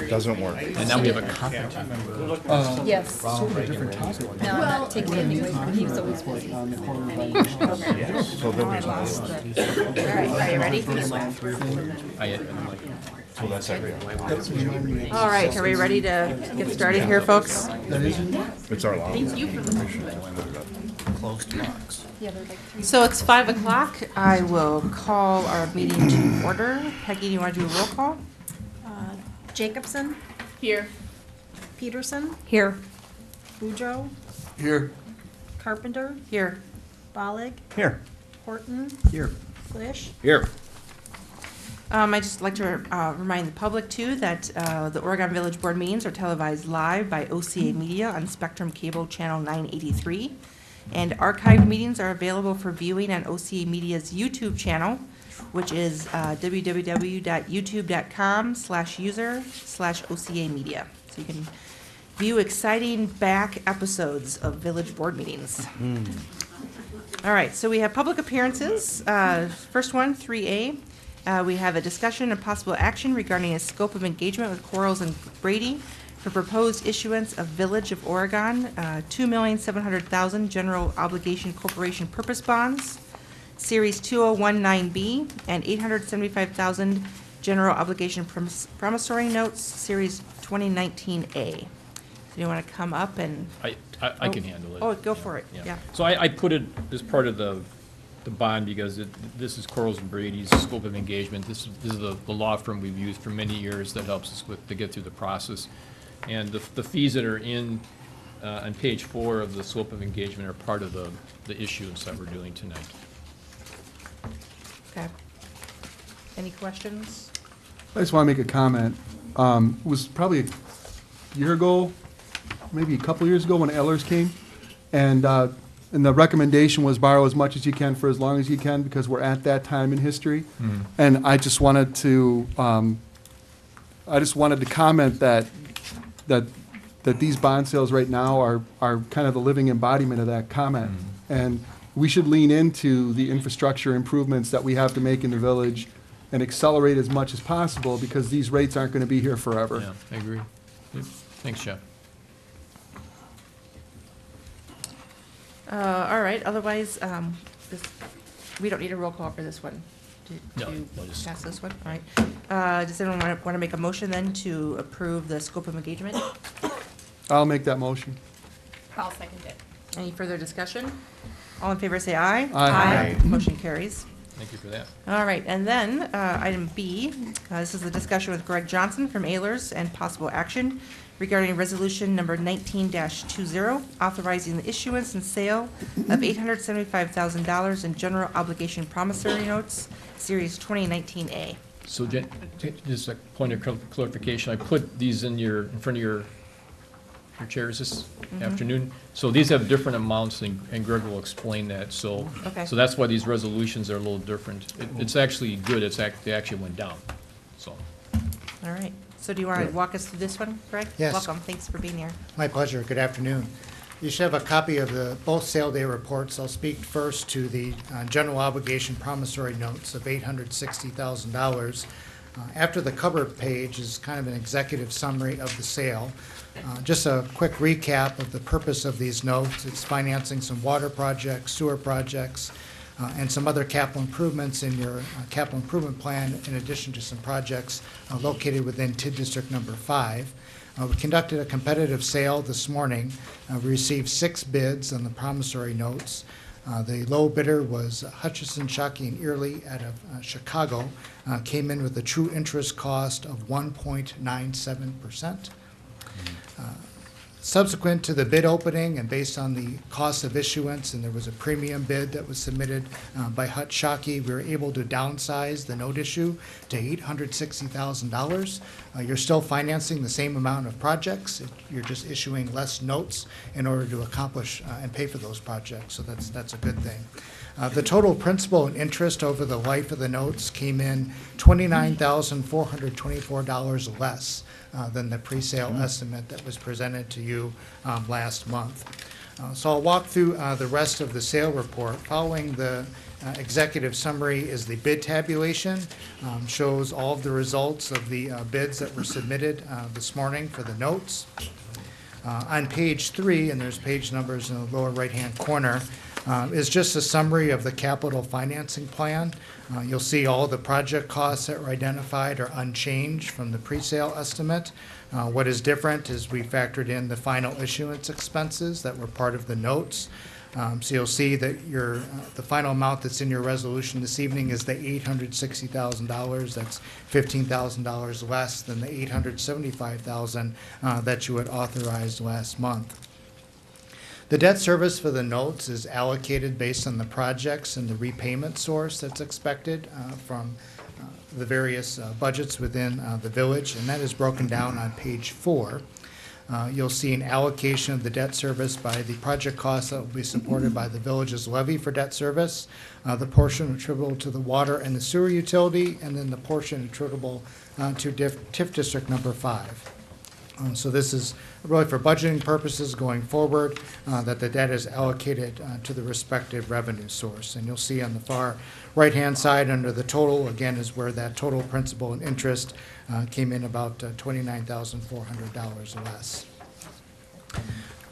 Doesn't work. And now we have a conference. Yes. Sort of a different topic. No, I'm not taking it anyway. He was always busy. On the corner by So then we All right, are you ready? so that's every. All right, are we ready to get started here, folks? It's our law. So it's 5 o'clock. I will call our meeting to order. Peggy, do you want to do a roll call? Jacobson? Here. Peterson? Here. Boudreaux? Here. Carpenter? Here. Bollig? Here. Horton? Here. Flish? Here. I'd just like to remind the public, too, that the Oregon Village Board meetings are televised live by OCA Media on Spectrum Cable Channel 983. And archived meetings are available for viewing on OCA Media's YouTube channel, which is www.youtube.com/user/OCA Media. So you can view exciting back episodes of Village Board meetings. All right, so we have public appearances. First one, 3A. We have a discussion and possible action regarding a scope of engagement with Quarles and Brady for proposed issuance of Village of Oregon, $2,700,000 general obligation corporation purpose bonds, Series 2019B, and $875,000 general obligation promissory notes, Series 2019A. So you want to come up and? I can handle it. Oh, go for it, yeah. So I put it as part of the bond because this is Quarles and Brady's scope of engagement. This is the law firm we've used for many years that helps us to get through the process. And the fees that are on page 4 of the scope of engagement are part of the issuance that we're doing tonight. Okay. Any questions? I just want to make a comment. It was probably a year ago, maybe a couple years ago, when Ehlers came, and the recommendation was borrow as much as you can for as long as you can, because we're at that time in history. And I just wanted to comment that these bond sales right now are kind of the living embodiment of that comment. And we should lean into the infrastructure improvements that we have to make in the village and accelerate as much as possible, because these rates aren't going to be here forever. Yeah, I agree. Yep. Thanks, Jeff. All right, otherwise, we don't need a roll call for this one. No, To we'll just- pass this one, all right. Does anyone want to make a motion then to approve the scope of engagement? I'll make that motion. I'll second it. Any further discussion? All in favor say aye. Aye. Motion carries. Thank you for that. All right, and then, item B, this is a discussion with Greg Johnson from Ehlers and possible action regarding resolution number 19-20, authorizing the issuance and sale of $875,000 in general obligation promissory notes, Series 2019A. So Jen, just a point of clarification, I put these in front of your chairs this afternoon. So these have different amounts, and Greg will explain that. So, Okay. so that's why these resolutions are a little different. It's actually good. They actually went down. So, All right, so do you want to walk us through this one, Greg? Yes. Welcome, thanks for being here. My pleasure. Good afternoon. You should have a copy of both sale day reports. I'll speak first to the general obligation promissory notes of $860,000. After the cover page is kind of an executive summary of the sale. Just a quick recap of the purpose of these notes. It's financing some water projects, sewer projects, and some other capital improvements in your capital improvement plan, in addition to some projects located within TID District Number 5. We conducted a competitive sale this morning. We received 6 bids on the promissory notes. The low bidder was Hutchison, Shockey, and Early out of Chicago. Came in with a true interest cost of 1.97%. Subsequent to the bid opening and based on the cost of issuance, and there was a premium bid that was submitted by Hut Shockey, we were able to downsize the note issue to $860,000. You're still financing the same amount of projects. You're just issuing less notes in order to accomplish and pay for those projects, so that's a good thing. The total principal and interest over the life of the notes came in $29,424 less than the pre-sale estimate that was presented to you last month. So I'll walk through the rest of the sale report. Following the executive summary is the bid tabulation. Shows all of the results of the bids that were submitted this morning for the notes. On page 3, and there's page numbers in the lower right-hand corner, is just a summary of the capital financing plan. You'll see all the project costs that were identified are unchanged from the pre-sale estimate. What is different is we factored in the final issuance expenses that were part of the notes. So you'll see that the final amount that's in your resolution this evening is the $860,000. That's $15,000 less than the $875,000 that you had authorized last month. The debt service for the notes is allocated based on the projects and the repayment source that's expected from the various budgets within the village, and that is broken down on page 4. You'll see an allocation of the debt service by the project costs that will be supported by the village's levy for debt service, the portion attributable to the water and the sewer utility, and then the portion attributable to TIF District Number 5. So this is really for budgeting purposes going forward, that the debt is allocated to the respective revenue source. And you'll see on the far right-hand side under the total, again, is where that total principal and interest came in about $29,400 less.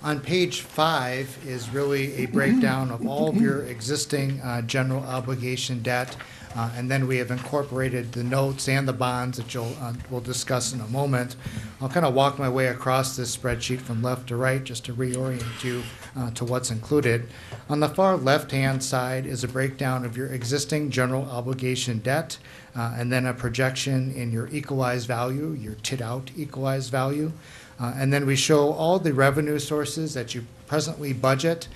On page 5 is really a breakdown of all of your existing general obligation debt. And then we have incorporated the notes and the bonds that we'll discuss in a moment. I'll kind of walk my way across this spreadsheet from left to right just to reorient you to what's included. On the far left-hand side is a breakdown of your existing general obligation debt, and then a projection in your equalized value, your TID-out equalized value. And then we show all the revenue sources that you presently budget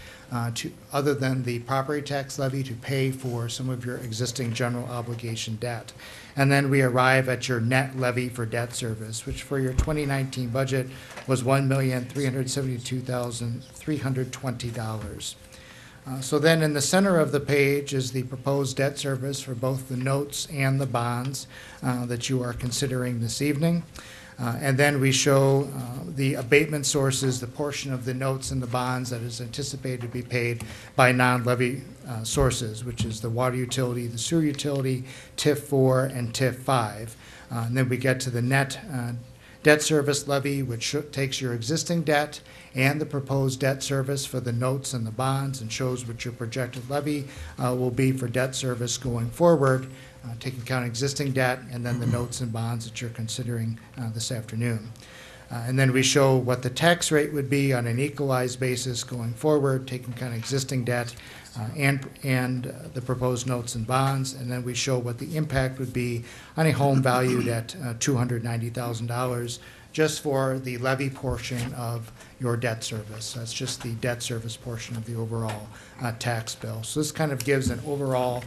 other than the property tax levy to pay for some of your existing general obligation debt. And then we arrive at your net levy for debt service, which for your 2019 budget was $1,372,320. So then in the center of the page is the proposed debt service for both the notes and the bonds that you are considering this evening. And then we show the abatement sources, the portion of the notes and the bonds that is anticipated to be paid by non-levy sources, which is the water utility, the sewer utility, TIF 4, and TIF 5. And then we get to the net debt service levy, which takes your existing debt and the proposed debt service for the notes and the bonds and shows what your projected levy will be for debt service going forward. Taking account existing debt and then the notes and bonds that you're considering this afternoon. And then we show what the tax rate would be on an equalized basis going forward, taking account existing debt and the proposed notes and bonds. And then we show what the impact would be on a home valued at $290,000 just for the levy portion of your debt service. That's just the debt service portion of the overall tax bill. So this kind of gives an overall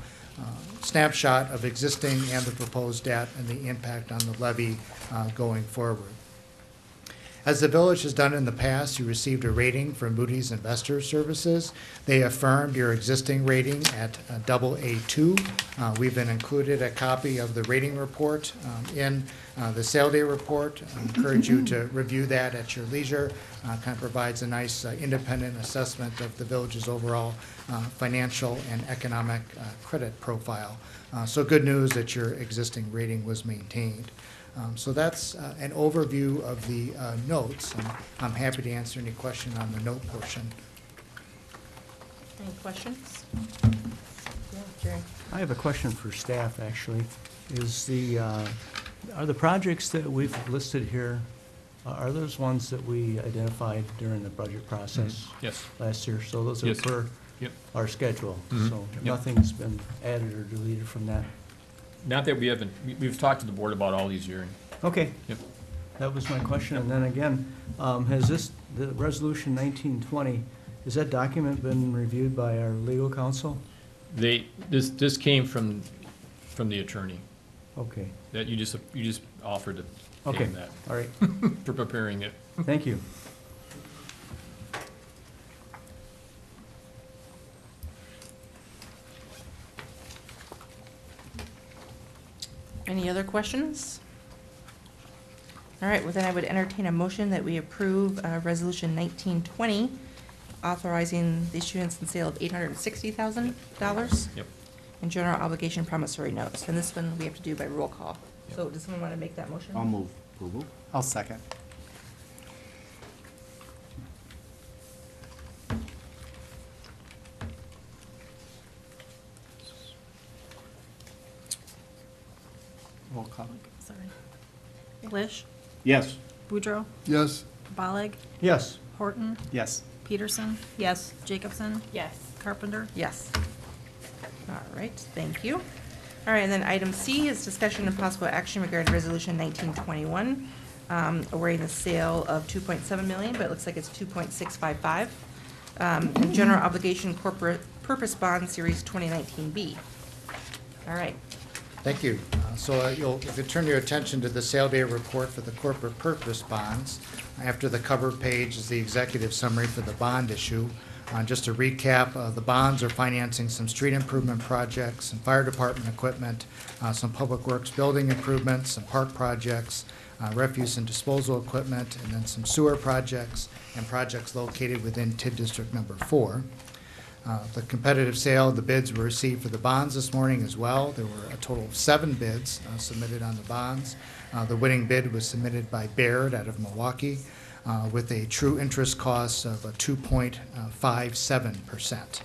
snapshot of existing and the proposed debt and the impact on the levy going forward. As the village has done in the past, you received a rating from Moody's Investors Services. They affirmed your existing rating at AA2. We've been included a copy of the rating report in the sale day report. I encourage you to review that at your leisure. Kind of provides a nice independent assessment of the village's overall financial and economic credit profile. So good news that your existing rating was maintained. So that's an overview of the notes. I'm happy to answer any question on the note portion. Any questions? Yeah, Jerry. I have a question for staff, actually. Are the projects that we've listed here, are those ones that we identified during the budget process Yes. last year? So those are Yes. per Yep. our schedule? Mhm. So Yep. nothing's been added or deleted from that? Not that we've talked to the board about all these years. Okay. Yep. That was my question. And then again, has the resolution 1920, has that document been reviewed by our legal counsel? This came from the attorney, Okay. that you just offered to Okay. pay him that All right. for preparing it. Thank you. Any other questions? All right, well then I would entertain a motion that we approve Resolution 1920 authorizing the issuance and sale of $860,000 Yep. in general obligation promissory notes. And this one we have to do by roll call. So does someone want to make that motion? I'll move approval. I'll second. Roll call. Sorry. Lish, Yes. Boudreaux, Yes, Bollig, Yes. Horton, Yes. Peterson. Yes. Jacobson. Yes. Carpenter. Yes. All right, thank you. All right, and then item C is discussion and possible action regarding resolution 1921, awarding the sale of 2.7 million, but it looks like it's 2.655, and general obligation corporate purpose bond series 2019B. All right, Thank you. If you turn your attention to the sale day report for the corporate purpose bonds, after the cover page is the executive summary for the bond issue. Just to recap, the bonds are financing some street improvement projects, some fire department equipment, some public works building improvements, some park projects, refuse and disposal equipment, and then some sewer projects and projects located within TID District Number 4. The competitive sale, the bids were received for the bonds this morning as well. There were a total of 7 bids submitted on the bonds. The winning bid was submitted by Baird out of Milwaukee with a true interest cost of 2.57%.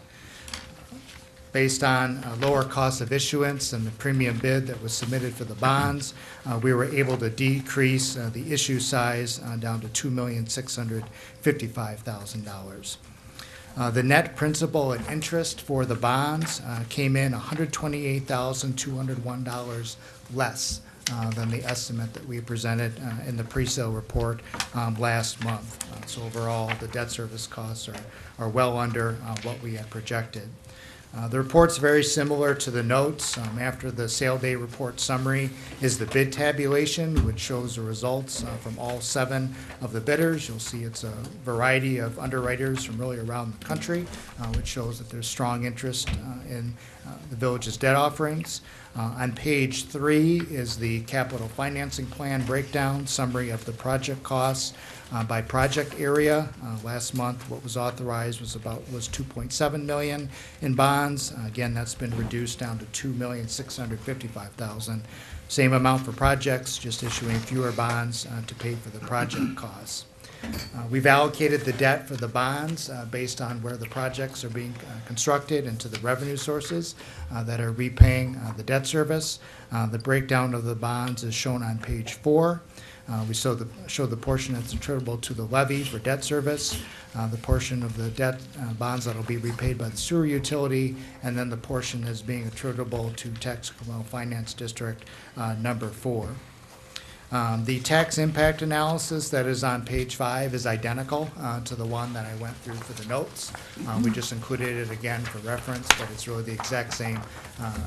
Based on lower cost of issuance and the premium bid that was submitted for the bonds, we were able to decrease the issue size down to $2,655,000. The net principal and interest for the bonds came in $128,201 less than the estimate that we presented in the pre-sale report last month. So overall, the debt service costs are well under what we had projected. The report's very similar to the notes. After the sale day report summary is the bid tabulation, which shows the results from all 7 of the bidders. You'll see it's a variety of underwriters from really around the country, which shows that there's strong interest in the village's debt offerings. On page 3 is the capital financing plan breakdown, summary of the project costs by project area. Last month, what was authorized was 2.7 million in bonds. Again, that's been reduced down to 2,655,000. Same amount for projects, just issuing fewer bonds to pay for the project costs. We've allocated the debt for the bonds based on where the projects are being constructed and to the revenue sources that are repaying the debt service. The breakdown of the bonds is shown on page 4. We show the portion that's attributable to the levy for debt service, the portion of the debt bonds that will be repaid by the sewer utility, and then the portion that's being attributable to Tax Incremental Finance District Number 4. The tax impact analysis that is on page 5 is identical to the one that I went through for the notes. We just included it again for reference, but it's really the exact same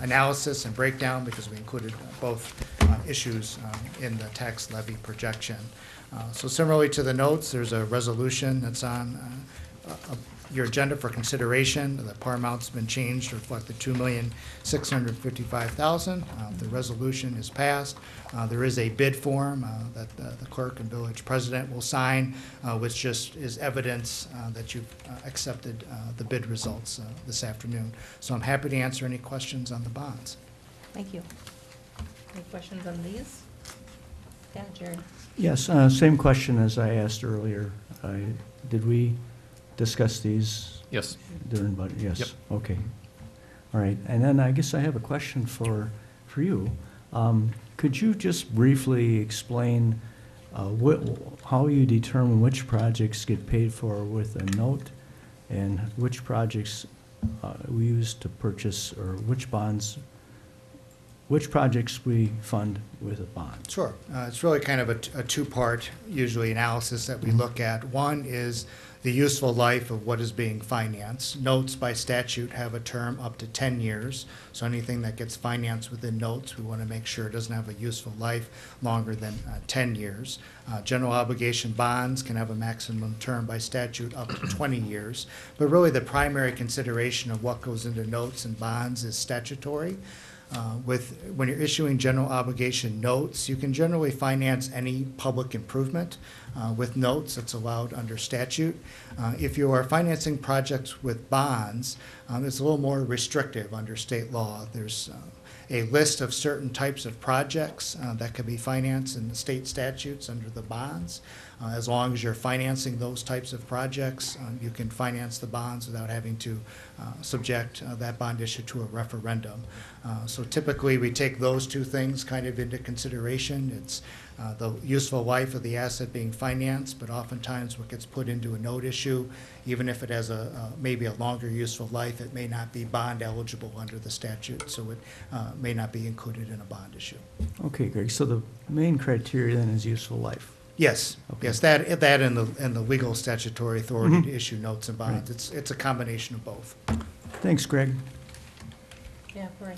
analysis and breakdown because we included both issues in the tax levy projection. So similarly to the notes, there's a resolution that's on your agenda for consideration. The par amount's been changed to reflect the $2,655,000. The resolution is passed. There is a bid form that the clerk and village president will sign, which just is evidence that you've accepted the bid results this afternoon. So I'm happy to answer any questions on the bonds. thank you. Any questions on these? Yeah, Jared. Yes, same question as I asked earlier. Did we discuss these Yes. during budget? Yes. Yep. Okay. All right. And then I guess I have a question for you. Could you just briefly explain how you determine which projects get paid for with a note and which projects we use to purchase, or which projects we fund with a bond? Sure. It's really kind of a 2-part, usually, analysis that we look at. One is the useful life of what is being financed. Notes by statute have a term up to 10 years, so anything that gets financed within notes, we want to make sure it doesn't have a useful life longer than 10 years. General obligation bonds can have a maximum term by statute up to 20 years, but really the primary consideration of what goes into notes and bonds is statutory. When you're issuing general obligation notes, you can generally finance any public improvement with notes that's allowed under statute. If you are financing projects with bonds, it's a little more restrictive under state law. There's a list of certain types of projects that can be financed in the state statutes under the bonds. As long as you're financing those types of projects, you can finance the bonds without having to subject that bond issue to a referendum. So typically, we take those two things kind of into consideration. It's the useful life of the asset being financed, but oftentimes what gets put into a note issue, even if it has maybe a longer useful life, it may not be bond eligible under the statute, so it may not be included in a bond issue. Okay, Greg, so the main criteria then is useful life. Yes, Okay. yes, that and the legal statutory authority to issue notes and bonds. It's a combination of both. Thanks, Greg. Yeah, right.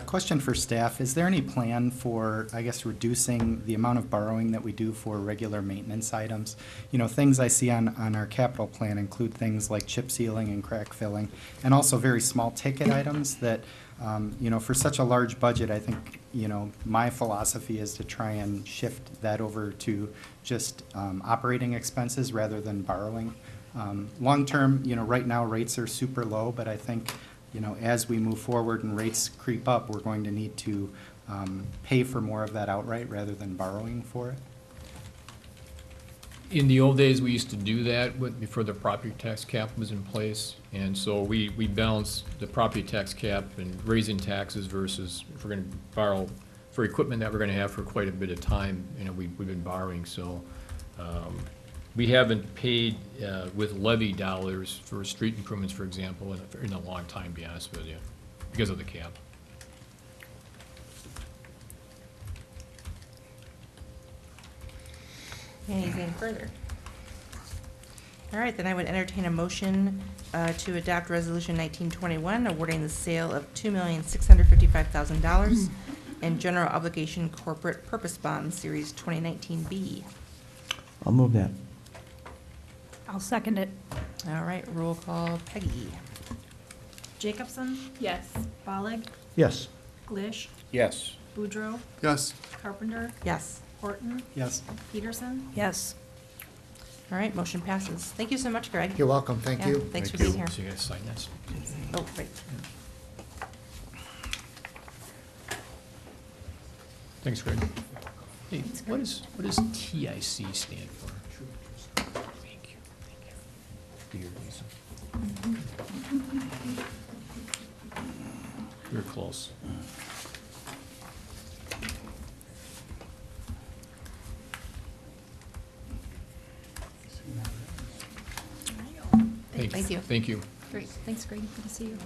Question for staff, is there any plan for, I guess, reducing the amount of borrowing that we do for regular maintenance items? You know, things I see on our capital plan include things like chip sealing and crack filling, and also very small ticket items that, you know, for such a large budget, I think, you know, my philosophy is to try and shift that over to just operating expenses rather than borrowing. Long-term, you know, right now rates are super low, but I think, you know, as we move forward and rates creep up, we're going to need to pay for more of that outright rather than borrowing for it. In the old days, we used to do that before the property tax cap was in place. And so we balanced the property tax cap and raising taxes versus if we're going to borrow for equipment that we're going to have for quite a bit of time, you know, we've been borrowing. So we haven't paid with levy dollars for street improvements, for example, in a long time, to be honest with you, because of the cap. Anything further? All right, then I would entertain a motion to adopt Resolution 1921, awarding the sale of $2,655,000 in general obligation corporate purpose bonds, Series 2019B. I'll move that. I'll second it. All right, roll call, Peggy. Jacobson? Yes. Bollig? Yes. Glish? Yes. Boudreaux? Yes. Carpenter? Yes. Horton? Yes. Peterson? Yes. All right, motion passes. Thank you so much, Greg. You're welcome, thank Yeah, you. Thanks for Thank being here. So you guys sign this? Oh, right. Thanks, Greg. Hey, what does TIC stand for? Thank you. Here, Lisa. You're close. Thank you. Thank you. Great. Thanks, Greg. Good to see you.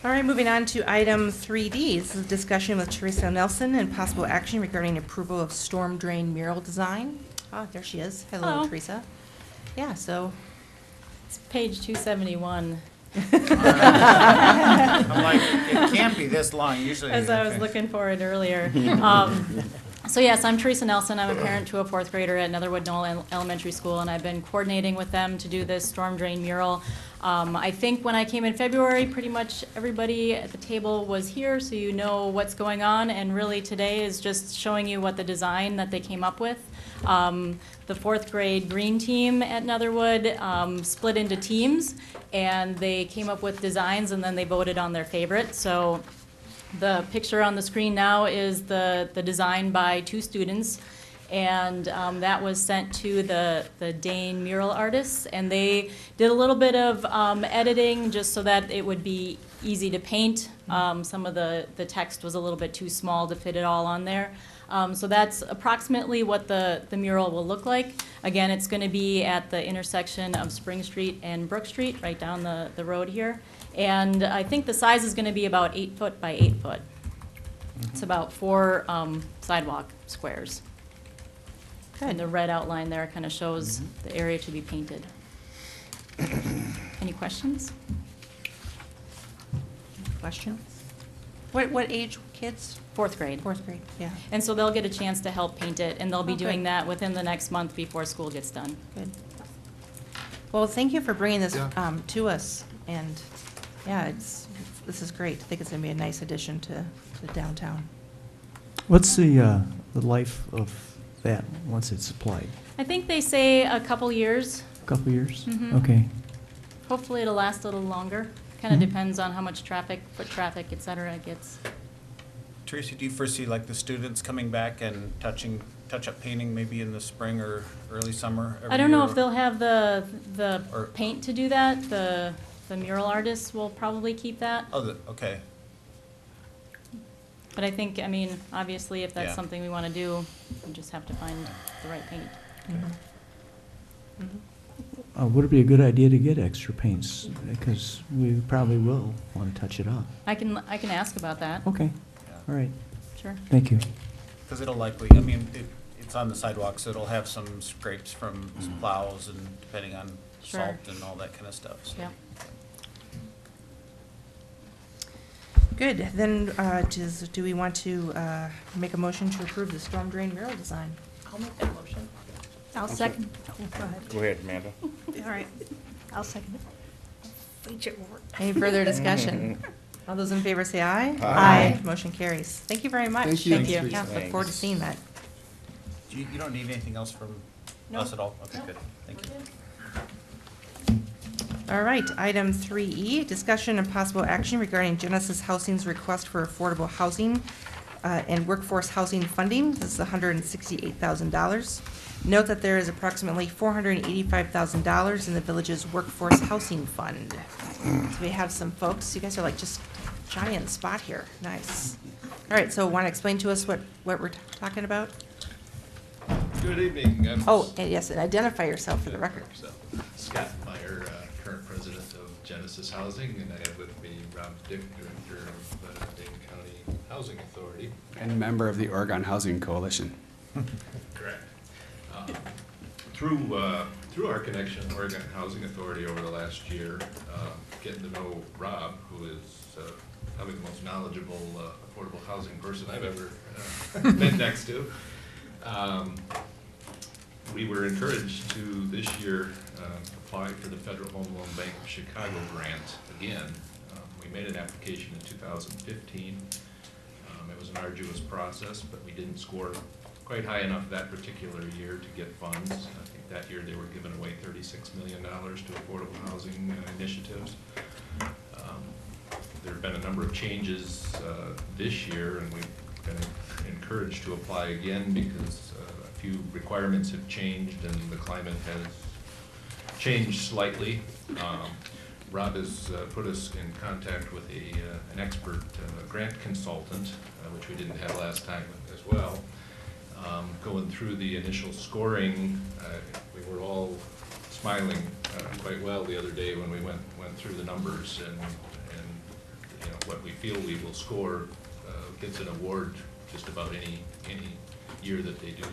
All right, moving on to item 3D. This is a discussion with Teresa Nelson and possible action regarding approval of storm drain mural design. Ah, there she is. Hello, Hello. Teresa. Yeah, so, It's page 271, I'm like, it can't be this long, usually. as I was looking for it earlier. So yes, I'm Teresa Nelson. I'm a parent to a fourth grader at Netherwood Knoll Elementary School, and I've been coordinating with them to do this storm drain mural. I think when I came in February, pretty much everybody at the table was here, so you know what's going on, and really today is just showing you what the design that they came up with. The fourth grade green team at Netherwood split into teams, and they came up with designs, and then they voted on their favorite. So the picture on the screen now is the design by two students, and that was sent to the Dane mural artists, and they did a little bit of editing just so that it would be easy to paint. Some of the text was a little bit too small to fit it all on there. So that's approximately what the mural will look like. Again, it's going to be at the intersection of Spring Street and Brook Street, right down the road here. And I think the size is going to be about 8 foot by 8 foot. It's about 4 sidewalk squares. And the red outline there kind of shows the area to be painted. Any questions? question? What age kids? Fourth grade. Fourth grade, yeah, And so they'll get a chance to help paint it, and they'll be Oh, doing good. that within the next month before school gets done. good. Well, thank you for bringing this Yeah. to us, and, yeah, this is great. I think it's gonna be a nice addition to downtown. What's the life of that once it's applied? I think they say a couple years. A couple years? Mhm. Okay. Hopefully it'll last a little longer. Kind of Mhm. depends on how much traffic, foot traffic, et cetera, it gets. Tracy, do you foresee like the students coming back and touch-up painting maybe in the spring or early summer every I don't know year? if they'll have the Or- paint to do that. The mural artists will probably keep that. Oh, okay. But I think, I mean, obviously, if that's Yeah. something we want to do, we just have to find the right paint. Would it be a good idea to get extra paints? Because we probably will want to touch it up. I can ask about that. Okay, Yeah. all right, Sure. thank you. Because it'll likely, I mean, it's on the sidewalk, so it'll have some scrapes from some plows and depending on Sure. salt and all that kind of stuff, so. Yeah. Good, then, do we want to make a motion to approve the storm drain mural design? I'll make that motion. I'll second. Oh, go ahead. Go ahead, Amanda. All right. I'll second it. Wait, it worked. Any further discussion? All those in favor say aye. Aye. Motion carries. Thank you very much. Thank you. Thank you. Yeah, look forward to Thanks. seeing that. You don't need anything else from No. us at all? Okay, No. good. Thank you. All right, item 3E, discussion and possible action regarding Genesis Housing's request for affordable housing and workforce housing funding. This is $168,000. Note that there is approximately $485,000 in the village's workforce housing fund. So we have some folks, you guys are like just giant spot here, nice. All right, so want to explain to us what we're talking about? Good evening. I'm Oh, and yes, and identify yourself for the record. So, Scott Meyer, current president of Genesis Housing, and I have with me Rob Dick, director of the Dane County Housing Authority. And member of the Oregon Housing Coalition. Correct. Through our connection, Oregon Housing Authority over the last year, getting to know Rob, who is probably the most knowledgeable affordable housing person I've ever been next to. We were encouraged to this year apply for the Federal Home Loan Bank of Chicago grant again. We made an application in 2015. It was an arduous process, but we didn't score quite high enough that particular year to get funds. I think that year they were giving away $36 million to affordable housing initiatives. There have been a number of changes this year, and we've been encouraged to apply again because a few requirements have changed and the climate has changed slightly. Rob has put us in contact with an expert grant consultant, which we didn't have last time as well. Going through the initial scoring, we were all smiling quite well the other day when we went through the numbers, and you know what we feel we will score gets an award just about any year that they do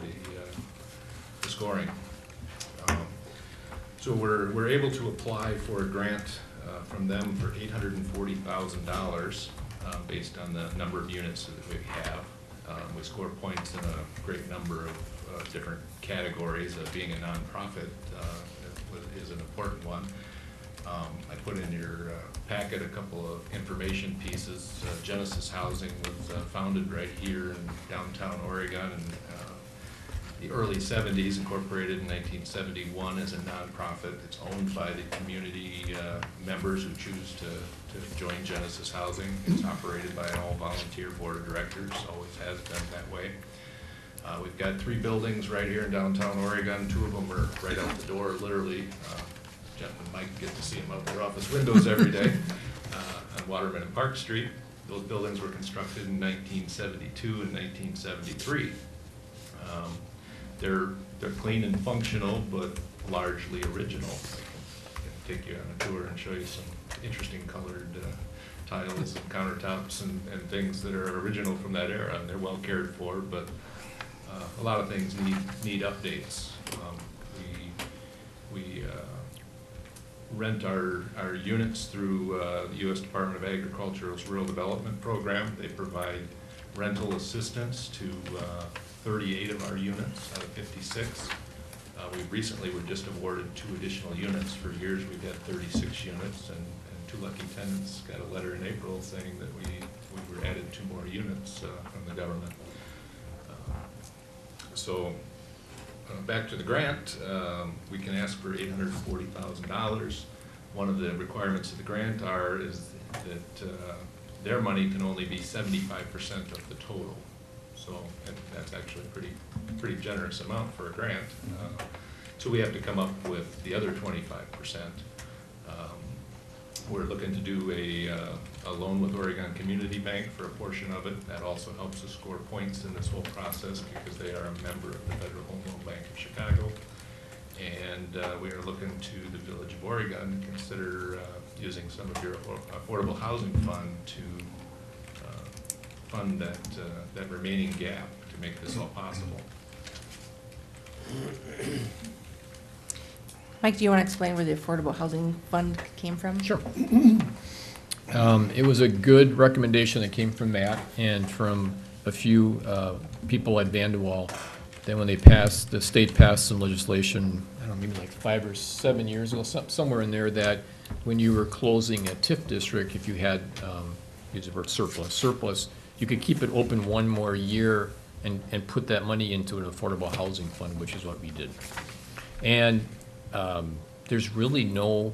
the scoring. So we're able to apply for a grant from them for $840,000 based on the number of units that we have. We score points in a great number of different categories. Being a nonprofit is an important one. I put in your packet a couple of information pieces. Genesis Housing was founded right here in downtown Oregon in the early 70s, incorporated in 1971 as a nonprofit. It's owned by the community members who choose to join Genesis Housing. It's operated by an all-volunteer board of directors, always has been that way. We've got 3 buildings right here in downtown Oregon. 2 of them are right out the door, literally. Jeff and Mike get to see them out their office windows every day on Waterman and Park Street. Those buildings were constructed in 1972 and 1973. They're clean and functional, but largely original. I can take you on a tour and show you some interesting colored tiles and countertops and things that are original from that era, and they're well cared for, but a lot of things need updates. We rent our units through the U.S. Department of Agriculture's Rural Development Program. They provide rental assistance to 38 of our units out of 56. We recently were just awarded 2 additional units. For years we've had 36 units, and two lucky tenants got a letter in April saying that we were added 2 more units from the government. So back to the grant, we can ask for $840,000. One of the requirements of the grant is that their money can only be 75% of the total. So that's actually a pretty generous amount for a grant. So we have to come up with the other 25%. We're looking to do a loan with Oregon Community Bank for a portion of it. That also helps us score points in this whole process because they are a member of the Federal Home Loan Bank of Chicago. And we are looking to the Village of Oregon to consider using some of your affordable housing fund to fund that remaining gap to make this all possible. Mike, do you want to explain where the Affordable Housing Fund came from? Sure. It was a good recommendation that came from Matt and from a few people at Vanderwall. Then when the state passed some legislation, I don't know, maybe like 5 or 7 years ago, somewhere in there, that when you were closing a TIF district, if you had, use the word surplus, you could keep it open 1 more year and put that money into an affordable housing fund, which is what we did. And there's really no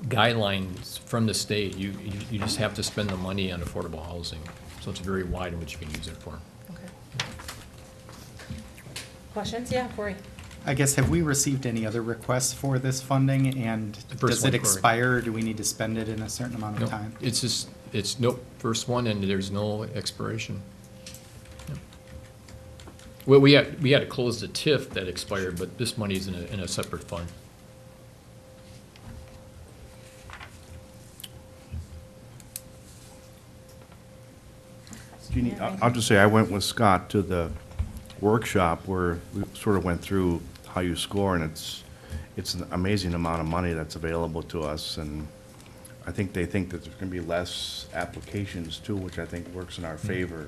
guidelines from the state. You just have to spend the money on affordable housing. So it's very wide in which you can use it for. Okay. Questions? Yeah, Corey. I guess, have we received any other requests for this funding, and first does one, it Corey. expire, or do we need to spend it in a certain amount of Nope. time? Nope, first one, and there's no expiration. Yep. Well, we had to close the TIF that expired, but this money's in a separate fund. Jeannie, I'll just say, I went with Scott to the workshop where we sort of went through how you score, and it's an amazing amount of money that's available to us, and I think they think that there's gonna be less applications too, which I think works in our favor.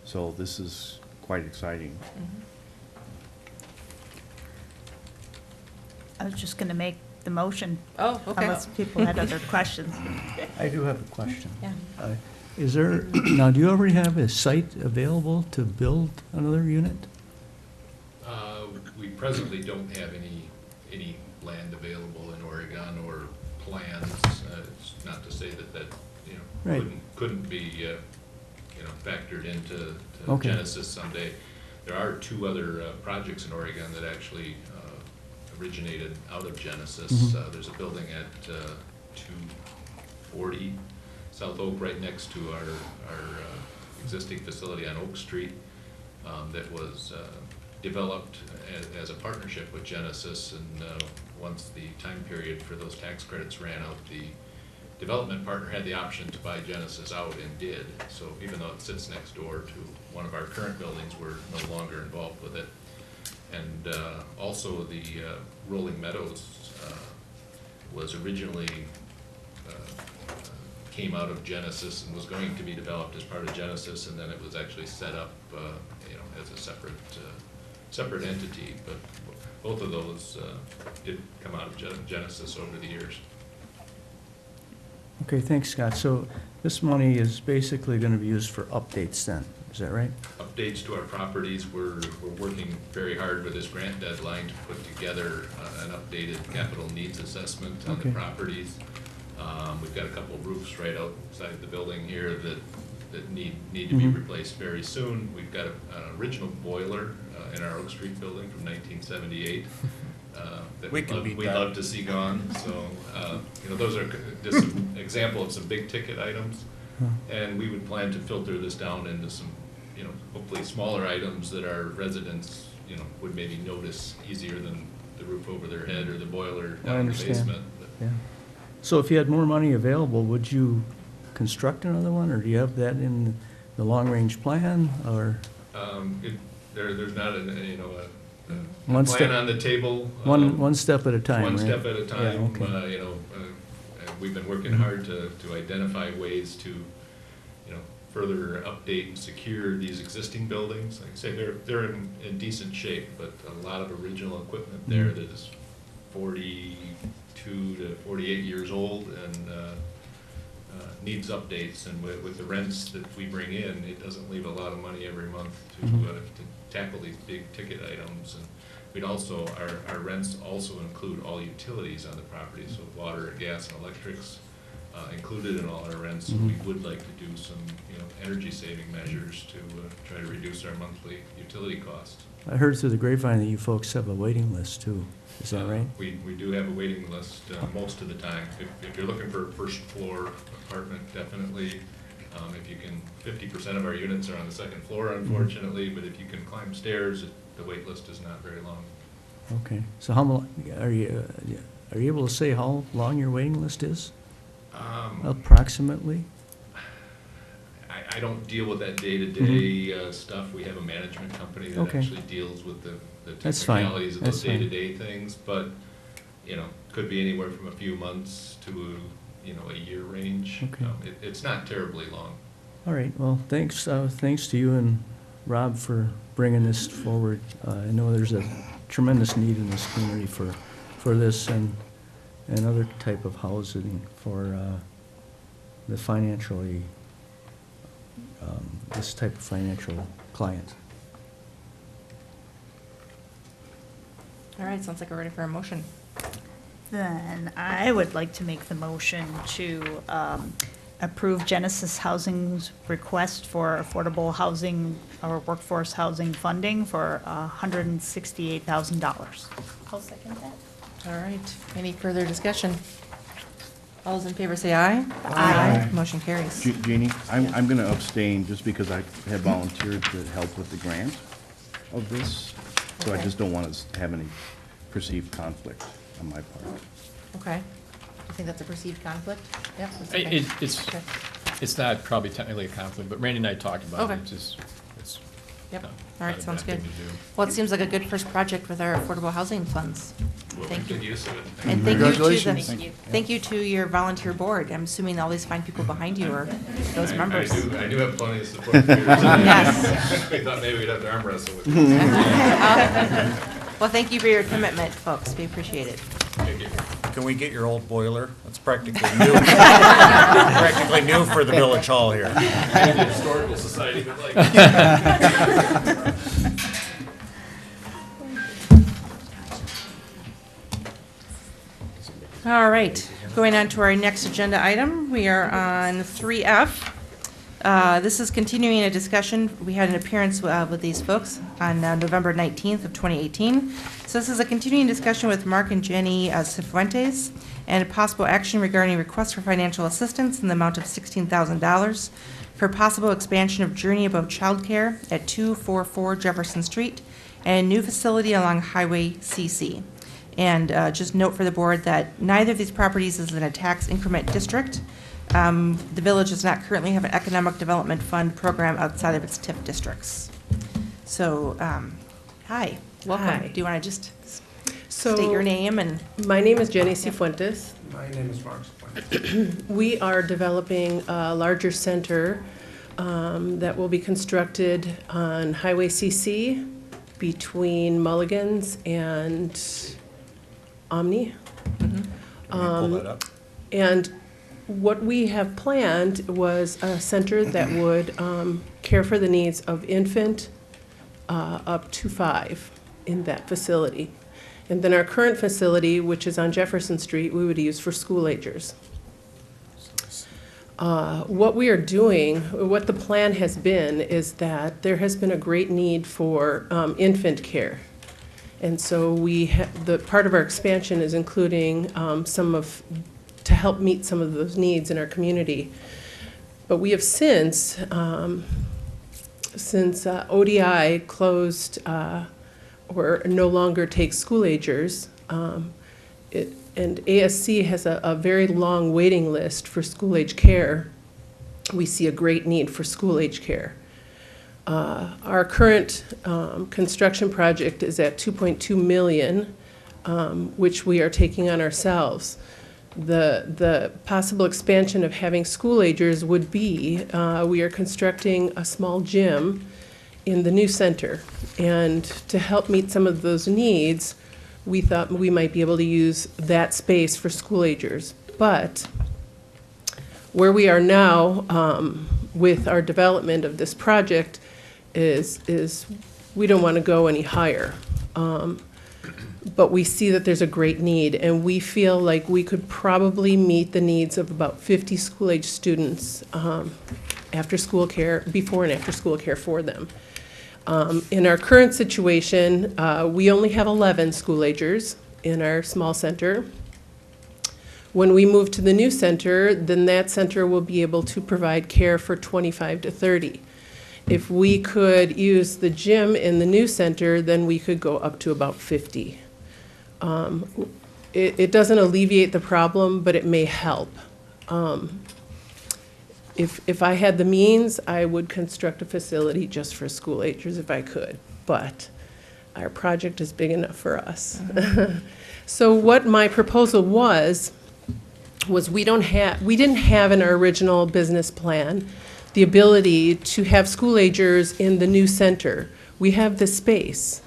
So this is quite exciting. I was just going to make the motion. Oh, okay. Unless people had other questions. I do have a question. Yeah. Is there, now, do you already have a site available to build another unit? We presently don't have any land available in Oregon or plans. It's not to say that Right. couldn't be factored into to Okay. Genesis someday. There are 2 other projects in Oregon that actually originated out of Genesis. Mhm. There's a building at 240 South Oak, right next to our existing facility on Oak Street, that was developed as a partnership with Genesis, and once the time period for those tax credits ran out, the development partner had the option to buy Genesis out and did. So even though it sits next door to one of our current buildings, we're no longer involved with it. And also the Rolling Meadows was originally came out of Genesis and was going to be developed as part of Genesis, and then it was actually set up as a separate entity. But both of those did come out of Genesis over the years. Okay, thanks, Scott. So this money is basically going to be used for updates then, is that right? Updates to our properties. We're working very hard with this grant deadline to put together an updated capital needs assessment on Okay. the properties. We've got a couple of roofs right outside the building here that need to be Mhm. replaced very soon. We've got an original boiler in our Oak Street building from 1978. That We can beat we'd that. love to see gone. So, those are just some example of some big ticket items. And we would plan to filter this down into some, hopefully smaller items that our residents, would maybe notice easier than the roof over their head or the boiler I down in the understand. basement. But Yeah. So if you had more money available, would you construct another one, or do you have that in the long-range plan, or? There's not a One plan step- on the table. One step at a time, One right? step at a time. Yeah, okay. We've been working hard to identify ways to, further update and secure these existing buildings. Like I say, they're in decent shape, but a lot of original equipment there that is 42 to 48 years old, and needs updates, and with the rents that we bring in, it doesn't leave a lot of money every month to tackle these big ticket items. And we'd also, our rents also include all utilities on the property, so water, gas, and electrics included in all our rents. So we would like to do some, energy saving measures to try to reduce our monthly utility costs. I heard through the grapevine that you folks have a waiting list too. Is that right? We do have a waiting list most of the time. If you're looking for a first floor apartment, definitely. If you can, 50% of our units are on the second floor, unfortunately, but if you can climb stairs, the wait list is not very long. Okay. So how long, are you able to say how long your waiting list is? Approximately? I don't deal with that day-to-day stuff. We have a management company that Okay. actually deals with the That's fine. technicalities of That's those fine. day-to-day things, but, could be anywhere from a few months to, a year range. Okay. It's not terribly long. All right, well, thanks to you and Rob for bringing this forward. I know there's a tremendous need in this community for this and other type of housing for the financially, this type of financial client. All right, sounds like we're ready for a motion. Then I would like to make the motion to approve Genesis Housing's request for affordable housing or workforce housing funding for $168,000. I'll second that. All right, any further discussion? All those in favor say aye. Aye. Motion carries. Jeannie, I'm going to abstain just because I have volunteered to help with the grant of this, so I Okay. just don't want to have any perceived conflict on my part. Okay. You think that's a perceived conflict? Yep. that's okay. Okay. It's not probably technically a conflict, but Randy and I talked about Okay. it. It's Yep, not- all right, not a sounds bad good. thing to do. Well, it seems like a good first project with our affordable housing funds. We'll Thank make you. good use of it. And thank you to the, Congratulations. thank you to your volunteer board. I'm assuming all these fine people behind you are those members. I do have plenty of support. Yes. We thought maybe we'd have to arm wrestle with you. Well, thank you for your commitment, folks. We appreciate it. Thank you. Can we get your old boiler? That's practically new. Practically new for the village hall here. The Historical Society would like. All right, going on to our next agenda item. We are on 3F. This is continuing a discussion. We had an appearance with these folks on November 19th of 2018. So this is a continuing discussion with Mark and Jenny Cifuentes and a possible action regarding request for financial assistance in the amount of $16,000 for possible expansion of Journey Above Childcare at 244 Jefferson Street and a new facility along Highway CC. And just note for the board that neither of these properties is in a tax increment district. The village does not currently have an economic development fund program outside of its TIF districts. So, hi, welcome. Hi. Do you want to just So, state your name and? my name is Jenny Cifuentes. My name is Mark Cifuentes. We are developing a larger center that will be constructed on Highway CC between Mulligan's and Omni. Can you pull that up? And what we have planned was a center that would care for the needs of infant up to 5 in that facility. And then our current facility, which is on Jefferson Street, we would use for school agers. What we are doing, what the plan has been, is that there has been a great need for infant care. And so the part of our expansion is including to help meet some of those needs in our community. But we have since ODI closed or no longer takes school agers, and ASC has a very long waiting list for school age care. We see a great need for school age care. Our current construction project is at $2.2 million, which we are taking on ourselves. The possible expansion of having school agers would be, we are constructing a small gym in the new center. And to help meet some of those needs, we thought we might be able to use that space for school agers. But Where we are now with our development of this project is we don't want to go any higher. But we see that there's a great need, and we feel like we could probably meet the needs of about 50 school-age students after-school care, before and after-school care for them. In our current situation, we only have 11 school-agers in our small center. When we move to the new center, then that center will be able to provide care for 25 to 30. If we could use the gym in the new center, then we could go up to about 50. It doesn't alleviate the problem, but it may help. If I had the means, I would construct a facility just for school agers if I could, but our project is big enough for us. So what my proposal was we didn't have in our original business plan the ability to have school agers in the new center. We have the space,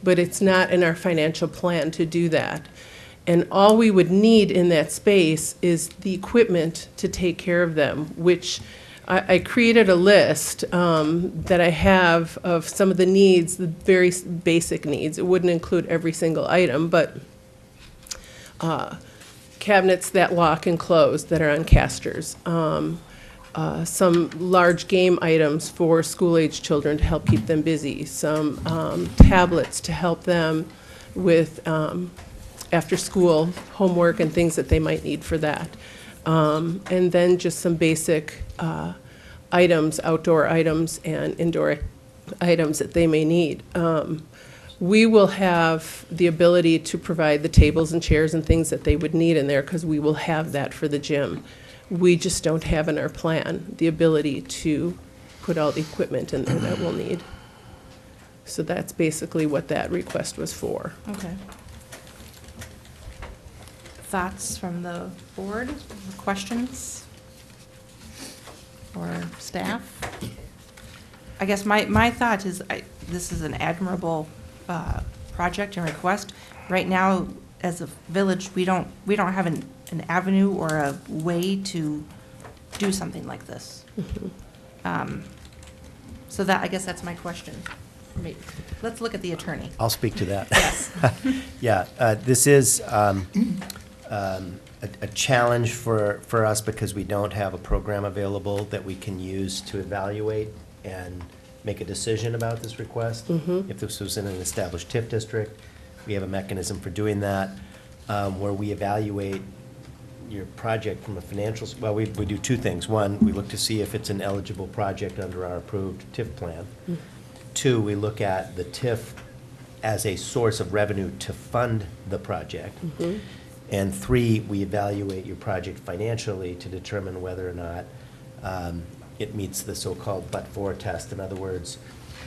but it's not in our financial plan to do that. And all we would need in that space is the equipment to take care of them, which I created a list that I have of some of the needs, the very basic needs. It wouldn't include every single item, but cabinets that lock and close that are on casters. Some large game items for school-age children to help keep them busy. Some tablets to help them with after-school homework and things that they might need for that. And then just some basic items, outdoor items and indoor items that they may need. We will have the ability to provide the tables and chairs and things that they would need in there because we will have that for the gym. We just don't have in our plan the ability to put all the equipment in there that we'll need. So that's basically what that request was for. Okay. Thoughts from the board, questions? Or staff? I guess my thought is this is an admirable project and request. Right now, as a village, we don't have an avenue or a way to do something like this. So that, I guess that's my question. Let's look at the attorney. I'll speak to that. Yes. Yeah, this is a challenge for us because we don't have a program available that we can use to evaluate and make a decision about this request. If this was in an established TIF district, we have a mechanism for doing that, where we evaluate your project from a financial, well, we do two things. One, we look to see if it's an eligible project under our approved TIF plan. Two, we look at the TIF as a source of revenue to fund the project. And three, we evaluate your project financially to determine whether or not it meets the so-called but-for test. In other words,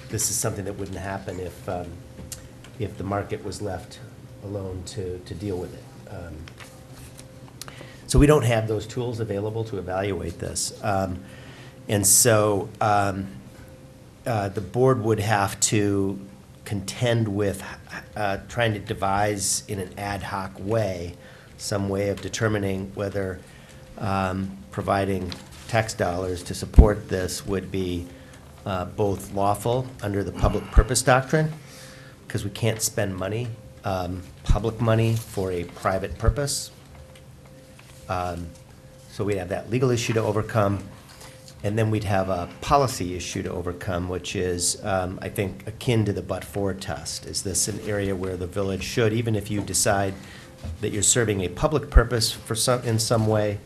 this is something that wouldn't happen if the market was left alone to deal with it. So we don't have those tools available to evaluate this. And so the board would have to contend with trying to devise in an ad hoc way some way of determining whether providing tax dollars to support this would be both lawful under the public purpose doctrine, because we can't spend money, public money, for a private purpose. So we'd have that legal issue to overcome. And then we'd have a policy issue to overcome, which is, I think, akin to the but-for test. Is this an area where the village should, even if you decide that you're serving a public purpose in some way,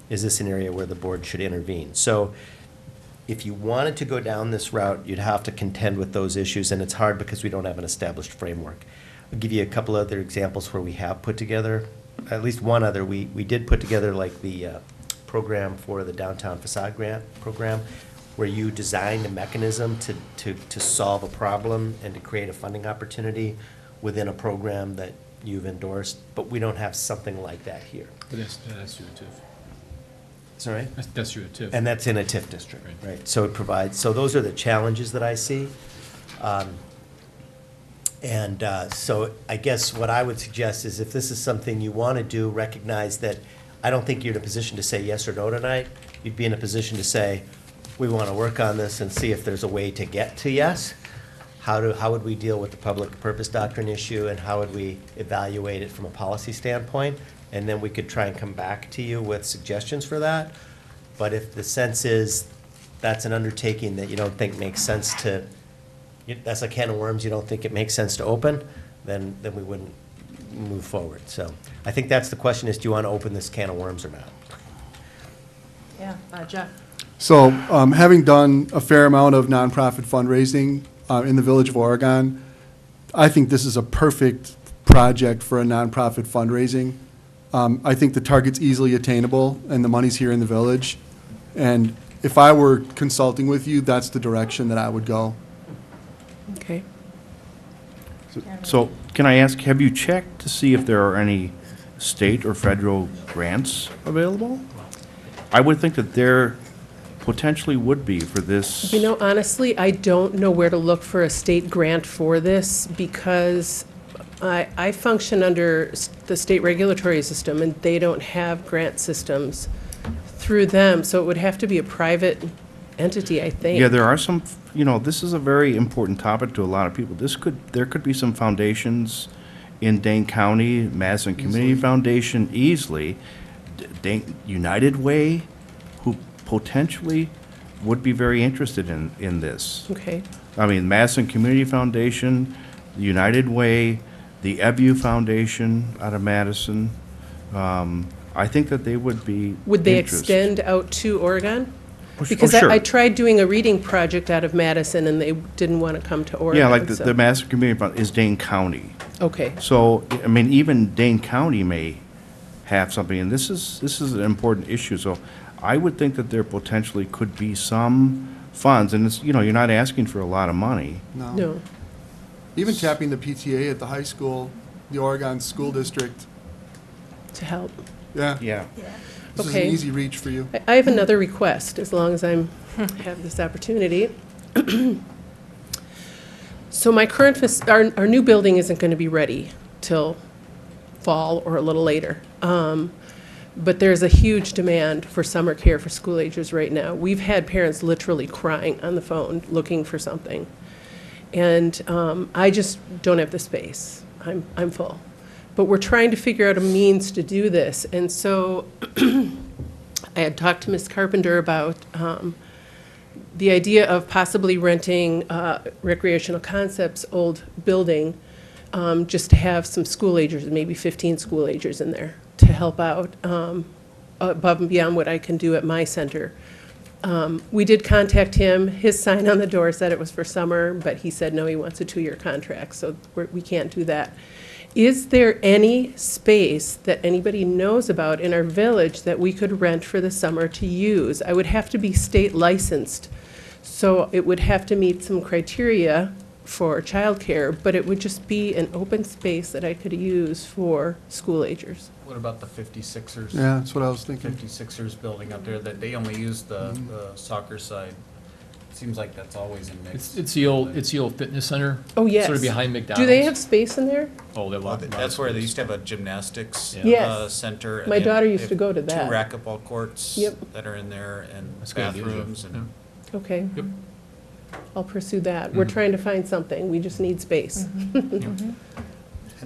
is this an area where the board should intervene? So if you wanted to go down this route, you'd have to contend with those issues, and it's hard because we don't have an established framework. I'll give you a couple other examples where we have put together, at least one other. We did put together like the program for the downtown facade grant program, where you designed a mechanism to solve a problem and to create a funding opportunity within a program that you've endorsed, but we don't have something like that here. But that's through a TIF. Sorry? That's through a TIF. And that's in a TIF district, Right. right? So it provides, so those are the challenges that I see. So I guess what I would suggest is if this is something you want to do, recognize that I don't think you're in a position to say yes or no tonight, you'd be in a position to say, we want to work on this and see if there's a way to get to yes. How would we deal with the public purpose doctrine issue, and how would we evaluate it from a policy standpoint? And then we could try and come back to you with suggestions for that. But if the sense is that's an undertaking that you don't think makes sense to, that's a can of worms you don't think it makes sense to open, then we wouldn't move forward. So I think that's the question, is do you want to open this can of worms or not? Yeah, Jeff? So, having done a fair amount of nonprofit fundraising in the Village of Oregon, I think this is a perfect project for a nonprofit fundraising. I think the target's easily attainable, and the money's here in the village. And if I were consulting with you, that's the direction that I would go. Okay. So can I ask, have you checked to see if there are any state or federal grants available? I would think that there potentially would be for this. You know, honestly, I don't know where to look for a state grant for this, because I function under the state regulatory system, and they don't have grant systems through them, so it would have to be a private entity, I think. Yeah, there are some, this is a very important topic to a lot of people. There could be some foundations in Dane County, Madison Community Foundation, easily, United Way, who potentially would be very interested in this. Okay. I mean, Madison Community Foundation, the United Way, the EBU Foundation out of Madison. I think that they would be Would they interested. extend out to Oregon? Oh, Because sure. I tried doing a reading project out of Madison, and they didn't want to come to Oregon. Yeah, like so- the Madison Community Fund is Dane County. Okay. So, I mean, even Dane County may have something, and this is an important issue. So I would think that there potentially could be some funds, and it's, you're not asking for a lot of money. No. Even tapping the PTA at the high school, the Oregon School District, To help. Yeah. this is an Okay. easy reach for you. I have another request, as long as have this opportunity. So my current, our new building isn't going to be ready till fall or a little later. But there's a huge demand for summer care for school agers right now. We've had parents literally crying on the phone, looking for something. And I just don't have the space. I'm full. But we're trying to figure out a means to do this. And so I had talked to Ms. Carpenter about the idea of possibly renting Recreational Concepts' old building, just to have some school agers, maybe 15 school agers in there, to help out above and beyond what I can do at my center. We did contact him. His sign on the door said it was for summer, but he said, no, he wants a 2-year contract, so we can't do that. Is there any space that anybody knows about in our village that we could rent for the summer to use? I would have to be state licensed, so it would have to meet some criteria for childcare, but it would just be an open space that I could use for school agers. What about the 56ers? Yeah, that's what I was thinking. 56ers building up there, that they only use the soccer side. Seems like that's always in mix. It's the old fitness center. Oh, yes. Sort of behind McDonald's. Do they have space in there? Oh, they have a lot. That's where they used to have a gymnastics Yeah. Yes. center. and My they have- daughter they used have to go to that. 2 racquetball courts Yep. that are in there, and That's a good idea, bathrooms, Jeff. and Okay. Yep. I'll pursue that. We're trying to find something. We just need space. and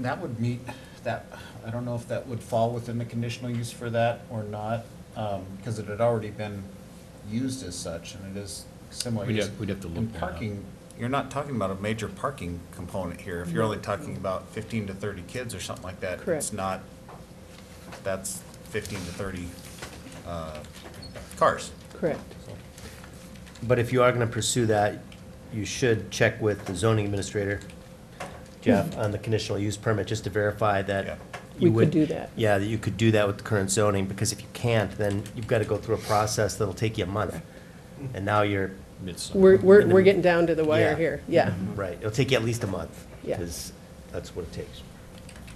that would meet that. I don't know if that would fall within the conditional use for that or not, because it had already been used as such, and it is similar. We'd use. have to look And that up. parking, you're not talking about a major parking component here. If you're only talking about 15 to 30 kids or something like that, Correct. it's not, that's 15 to 30 cars. Correct. But if you are going to pursue that, you should check with the zoning administrator, Jeff, on the conditional use permit, just to verify that Yeah. you We would. could do that. Yeah, that you could do that with the current zoning, because if you can't, then you've got to go through a process that'll take you a month. And now you're, Midsummer. We're getting down to the wire Yeah. here. Yeah. right, it'll take you at least a month. Yeah. Because that's what it takes,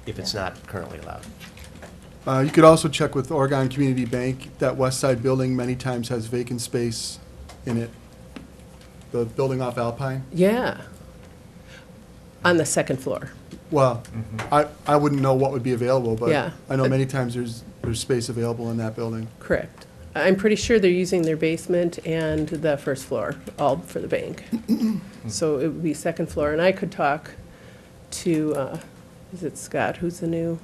if it's not currently allowed. You could also check with Oregon Community Bank. That west side building many times has vacant space in it. The building off Alpine. Yeah. On the second floor. Well, I wouldn't know what would be available, but Yeah. I know many times there's space available in that building. Correct. I'm pretty sure they're using their basement and the first floor, all for the bank. So it would be second floor, and I could talk to, is it Scott, who's the new?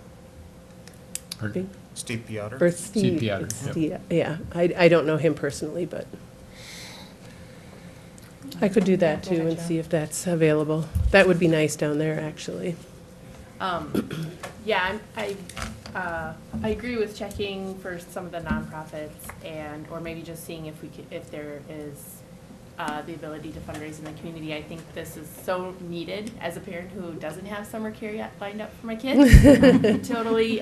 bank- Steve Piotr? Or Steve. Piotr, It's yep. Steve, yeah, I don't know him personally, but I could do that too and see if that's available. That would be nice down there, actually. Yeah, I agree with checking for some of the nonprofits and, or maybe just seeing if we could, if there is the ability to fundraise in the community. I think this is so needed as a parent who doesn't have summer care yet lined up for my kids. Totally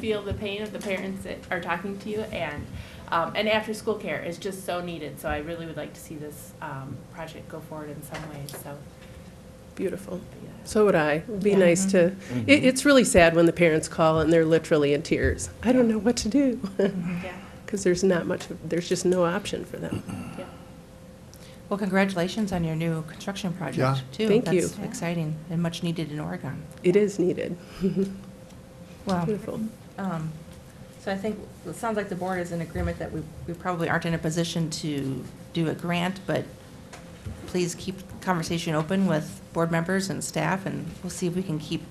feel the pain of the parents that are talking to you, and after school care is just so needed. So I really would like to see this project go forward in some ways. So Beautiful. So would I. It'd be nice to, it's really sad when the parents call and they're literally in tears. I don't know what to do. Yeah. Because there's not much, there's just no option for them. Yeah. Well, congratulations on your new construction project, Yeah. too. Thank you. That's exciting and much needed in Oregon. It is needed. Well, Beautiful. so I think, it sounds like the board is in agreement that we probably aren't in a position to do a grant, but please keep conversation open with board members and staff, and we'll see if we can keep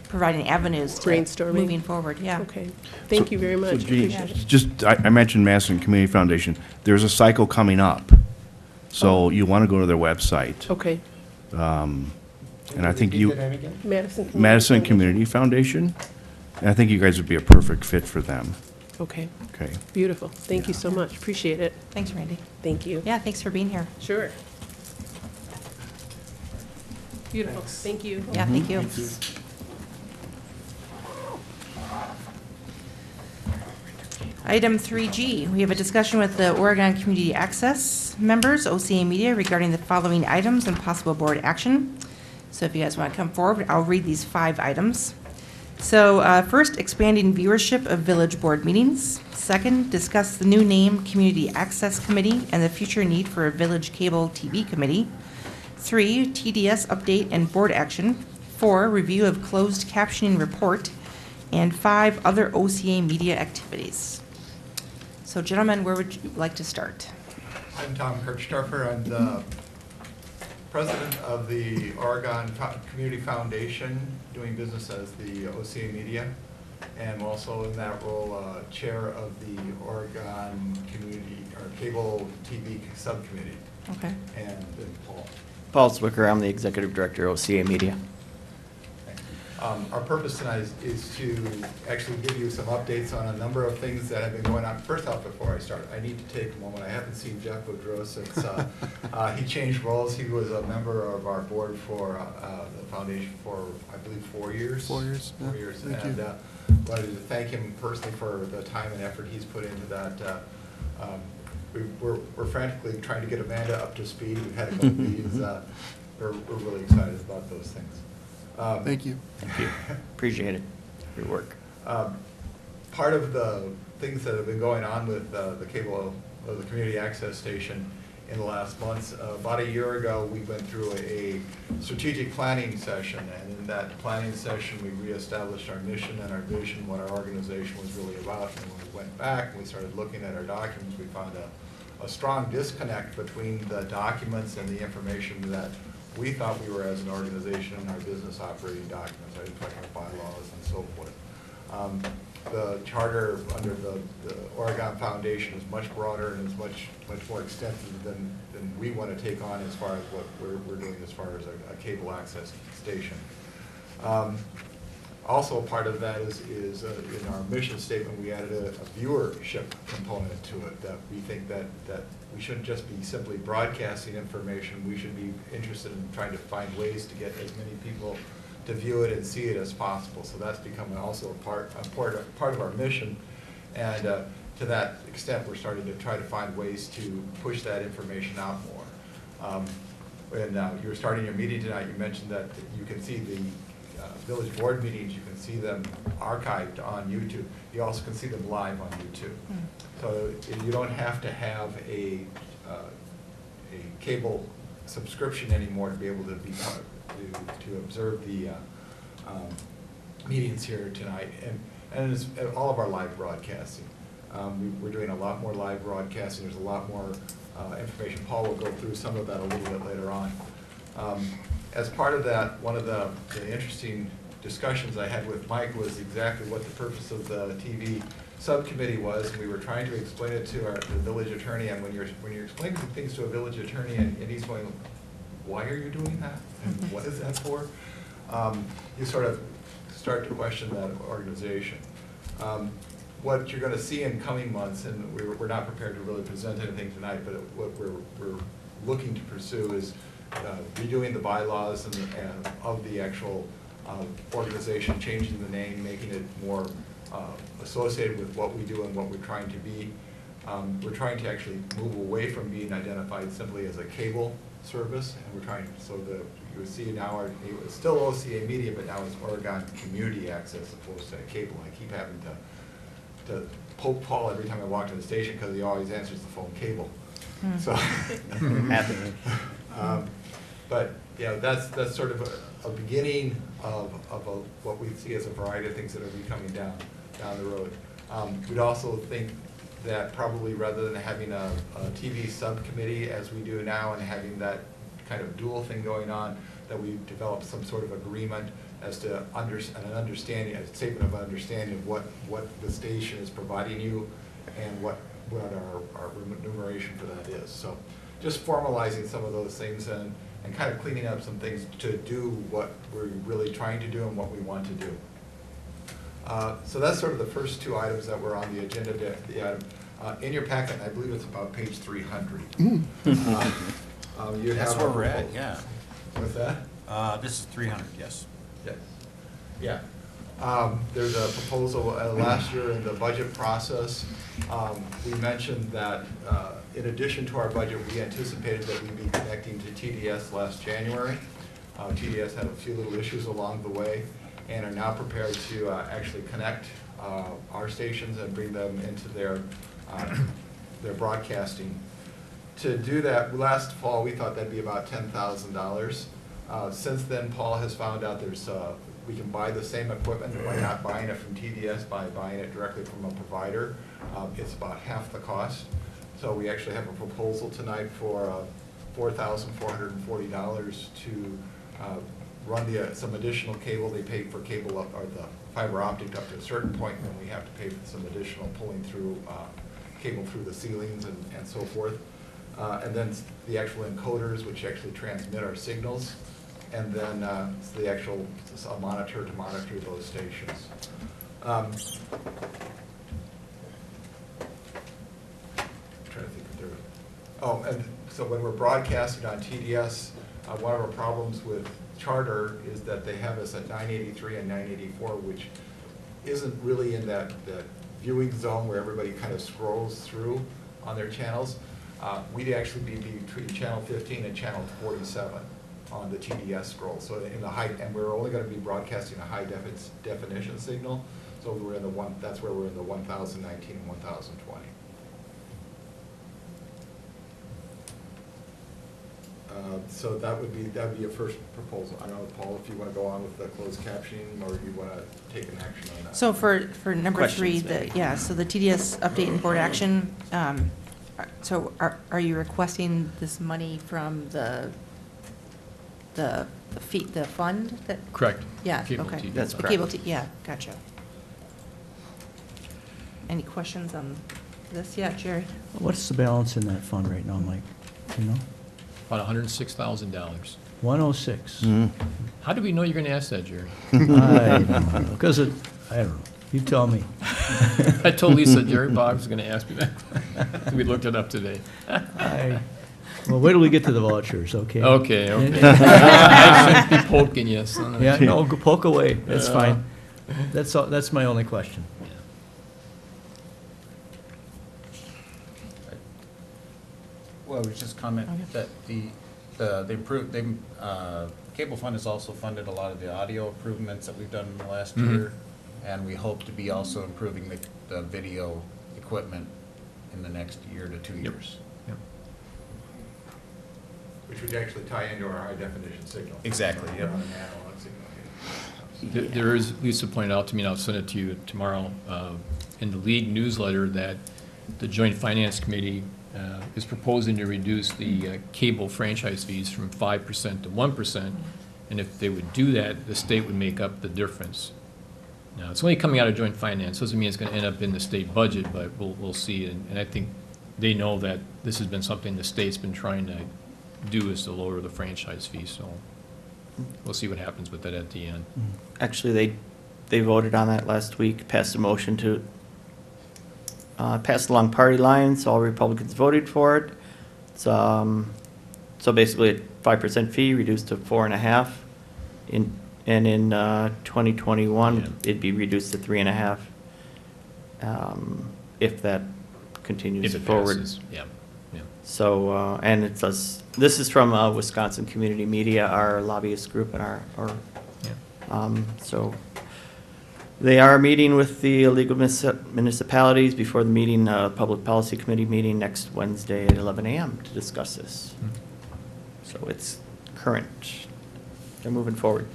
providing avenues to Brainstorming. moving forward, yeah. Okay. Thank you very So much. Jeannie, Appreciate it. just, I mentioned Madison Community Foundation. There's a cycle coming up, so you want to go to their website. Okay. And I think you, Madison. Community Madison Foundation. Community Foundation, and I think you guys would be a perfect fit for them. Okay. Okay. Beautiful. Thank you so much. Appreciate it. Thanks, Randy. Thank you. Yeah, thanks for being here. Sure. Beautiful. Thank you. Yeah, thank you. Item 3G, we have a discussion with the Oregon Community Access members, OCA Media, regarding the following items and possible board action. So if you guys want to come forward, I'll read these 5 items. So first, expanding viewership of village board meetings. Second, discuss the new name, Community Access Committee, and the future need for a village cable TV committee. 3, TDS update and board action. 4, review of closed captioning report. And 5, other OCA media activities. So gentlemen, where would you like to start? I'm Tom Kirchstoffer. I'm the president of the Oregon Community Foundation, doing business as the OCA Media, and also in that role, chair of the Oregon Community or Cable TV Subcommittee. Okay. And then Paul. Paul Zwicker, I'm the executive director of OCA Media. Our purpose tonight is to actually give you some updates on a number of things that have been going on. First off, before I start, I need to take a moment. I haven't seen Jeff Boudreau since he changed roles. He was a member of our board for the foundation for, I believe, 4 years. 4 years, yeah. 4 years. Thank And you. wanted to thank him personally for the time and effort he's put into that. We're frantically trying to get Amanda up to speed. We've had a couple meetings. We're really excited about those things. Thank you. Thank you. Appreciate it. Your work. Part of the things that have been going on with the cable, or the community access station in the last months, about a year ago, we went through a strategic planning session, and in that planning session, we reestablished our mission and our vision, what our organization was really about. And when we went back and we started looking at our documents, we found a strong disconnect between the documents and the information that we thought we were as an organization in our business operating documents, like our bylaws and so forth. The charter under the Oregon Foundation is much broader and is much more extensive than we want to take on as far as what we're doing as far as a cable access station. Also, part of that is in our mission statement, we added a viewership component to it, that we think that we shouldn't just be simply broadcasting information. We should be interested in trying to find ways to get as many people to view it and see it as possible. So that's become also a part of our mission. And to that extent, we're starting to try to find ways to push that information out more. When you were starting your meeting tonight, you mentioned that you can see the village board meetings, you can see them archived on YouTube. You also can see them live on YouTube. So you don't have to have a cable subscription anymore to be able to to observe the meetings here tonight, and it's all of our live broadcasting. We're doing a lot more live broadcasting. There's a lot more information. Paul will go through some of that a little bit later on. As part of that, one of the interesting discussions I had with Mike was exactly what the purpose of the TV subcommittee was. We were trying to explain it to the village attorney, and when you're explaining things to a village attorney and he's going, why are you doing that? And what is that for? You sort of start to question that organization. What you're going to see in coming months, and we're not prepared to really present anything tonight, but what we're looking to pursue is redoing the bylaws and of the actual organization, changing the name, making it more associated with what we do and what we're trying to be. We're trying to actually move away from being identified simply as a cable service, and we're trying, so that you would see now, it's still OCA Media, but now it's Oregon Community Access as opposed to cable. I keep having to poke Paul every time I walk to the station because he always answers the phone cable. So, but yeah, that's sort of a beginning of what we see as a variety of things that are be coming down the road. We'd also think that probably rather than having a TV subcommittee as we do now and having that kind of dual thing going on, that we develop some sort of agreement as to an understanding, a statement of understanding of what the station is providing you and what our remuneration for that is. So just formalizing some of those things and kind of cleaning up some things to do what we're really trying to do and what we want to do. So that's sort of the first two items that were on the agenda. In your packet, I believe it's about page 300. That's where we're at, yeah. What's that? This is 300, yes. Yeah. There's a proposal last year in the budget process. We mentioned that in addition to our budget, we anticipated that we'd be connecting to TDS last January. TDS had a few little issues along the way and are now prepared to actually connect our stations and bring them into their broadcasting. To do that, last fall we thought that'd be about $10,000. Since then, Paul has found out we can buy the same equipment by not buying it from TDS, by buying it directly from a provider. It's about half the cost. So we actually have a proposal tonight for $4,440 to run some additional cable. They pay for cable or the fiber optic up to a certain point, and then we have to pay for some additional pulling through cable through the ceilings and so forth. And then the actual encoders, which actually transmit our signals, and then the actual monitor to monitor those stations. I'm trying to think if there. Oh, and so when we're broadcasting on TDS, one of our problems with Charter is that they have us at 983 and 984, which isn't really in that viewing zone where everybody kind of scrolls through on their channels. We'd actually be between channel 15 and channel 47 on the TDS scroll. So in the high, and we're only going to be broadcasting a high definition signal. So we're in that's where we're in the 1019 and 1020. So that'd be your first proposal. I don't know, Paul, if you want to go on with the closed captioning, or you want to take an action on that. So for number Questions, 3, maybe? so the TDS update and board action, so are you requesting this money from the fund that? Correct. Yeah, Cable okay. TV. That's The correct. cable yeah, gotcha. Any questions on this? Yeah, Jerry? What's the balance in that fund right now, Mike? Do you know? About $106,000. 106. How do we know you're going to ask that, Jerry? I don't know, because I don't know. You tell me. I told Lisa Jerry Boggs was going to ask me that. We looked it up today. Well, wait till we get to the vouchers, okay? Okay. I shouldn't be poking you, son. Yeah, no, go poke away. That's fine. That's all, that's my only question. Well, we just comment that Cable Fund has also funded a lot of the audio improvements that we've done in the last year, and we hope to be also improving the video equipment in the next year to 2 years. Yep. Which would actually tie into our high definition signal. Exactly, yep. On an analog signal, yeah. There is, Lisa pointed out to me, and I'll send it to you tomorrow, in the league newsletter, that the Joint Finance Committee is proposing to reduce the cable franchise fees from 5% to 1%, and if they would do that, the state would make up the difference. Now, it's only coming out of joint finance, doesn't mean it's gonna end up in the state budget, but we'll see, and I think they know that this has been something the state's been trying to do, is to lower the franchise fee, so we'll see what happens with that at the end. Actually, they voted on that last week, passed a motion to pass along party lines. All Republicans voted for it. So basically, a 5% fee reduced to 4.5. And in 2021, it'd be reduced to 3.5. If that continues If it forward. passes, yeah. So, and it's us, this is from Wisconsin Community Media, our lobbyist group and so they are meeting with the illegal municipalities before the meeting, Public Policy Committee meeting next Wednesday at 11 a.m. to discuss this. So it's current. They're moving forward.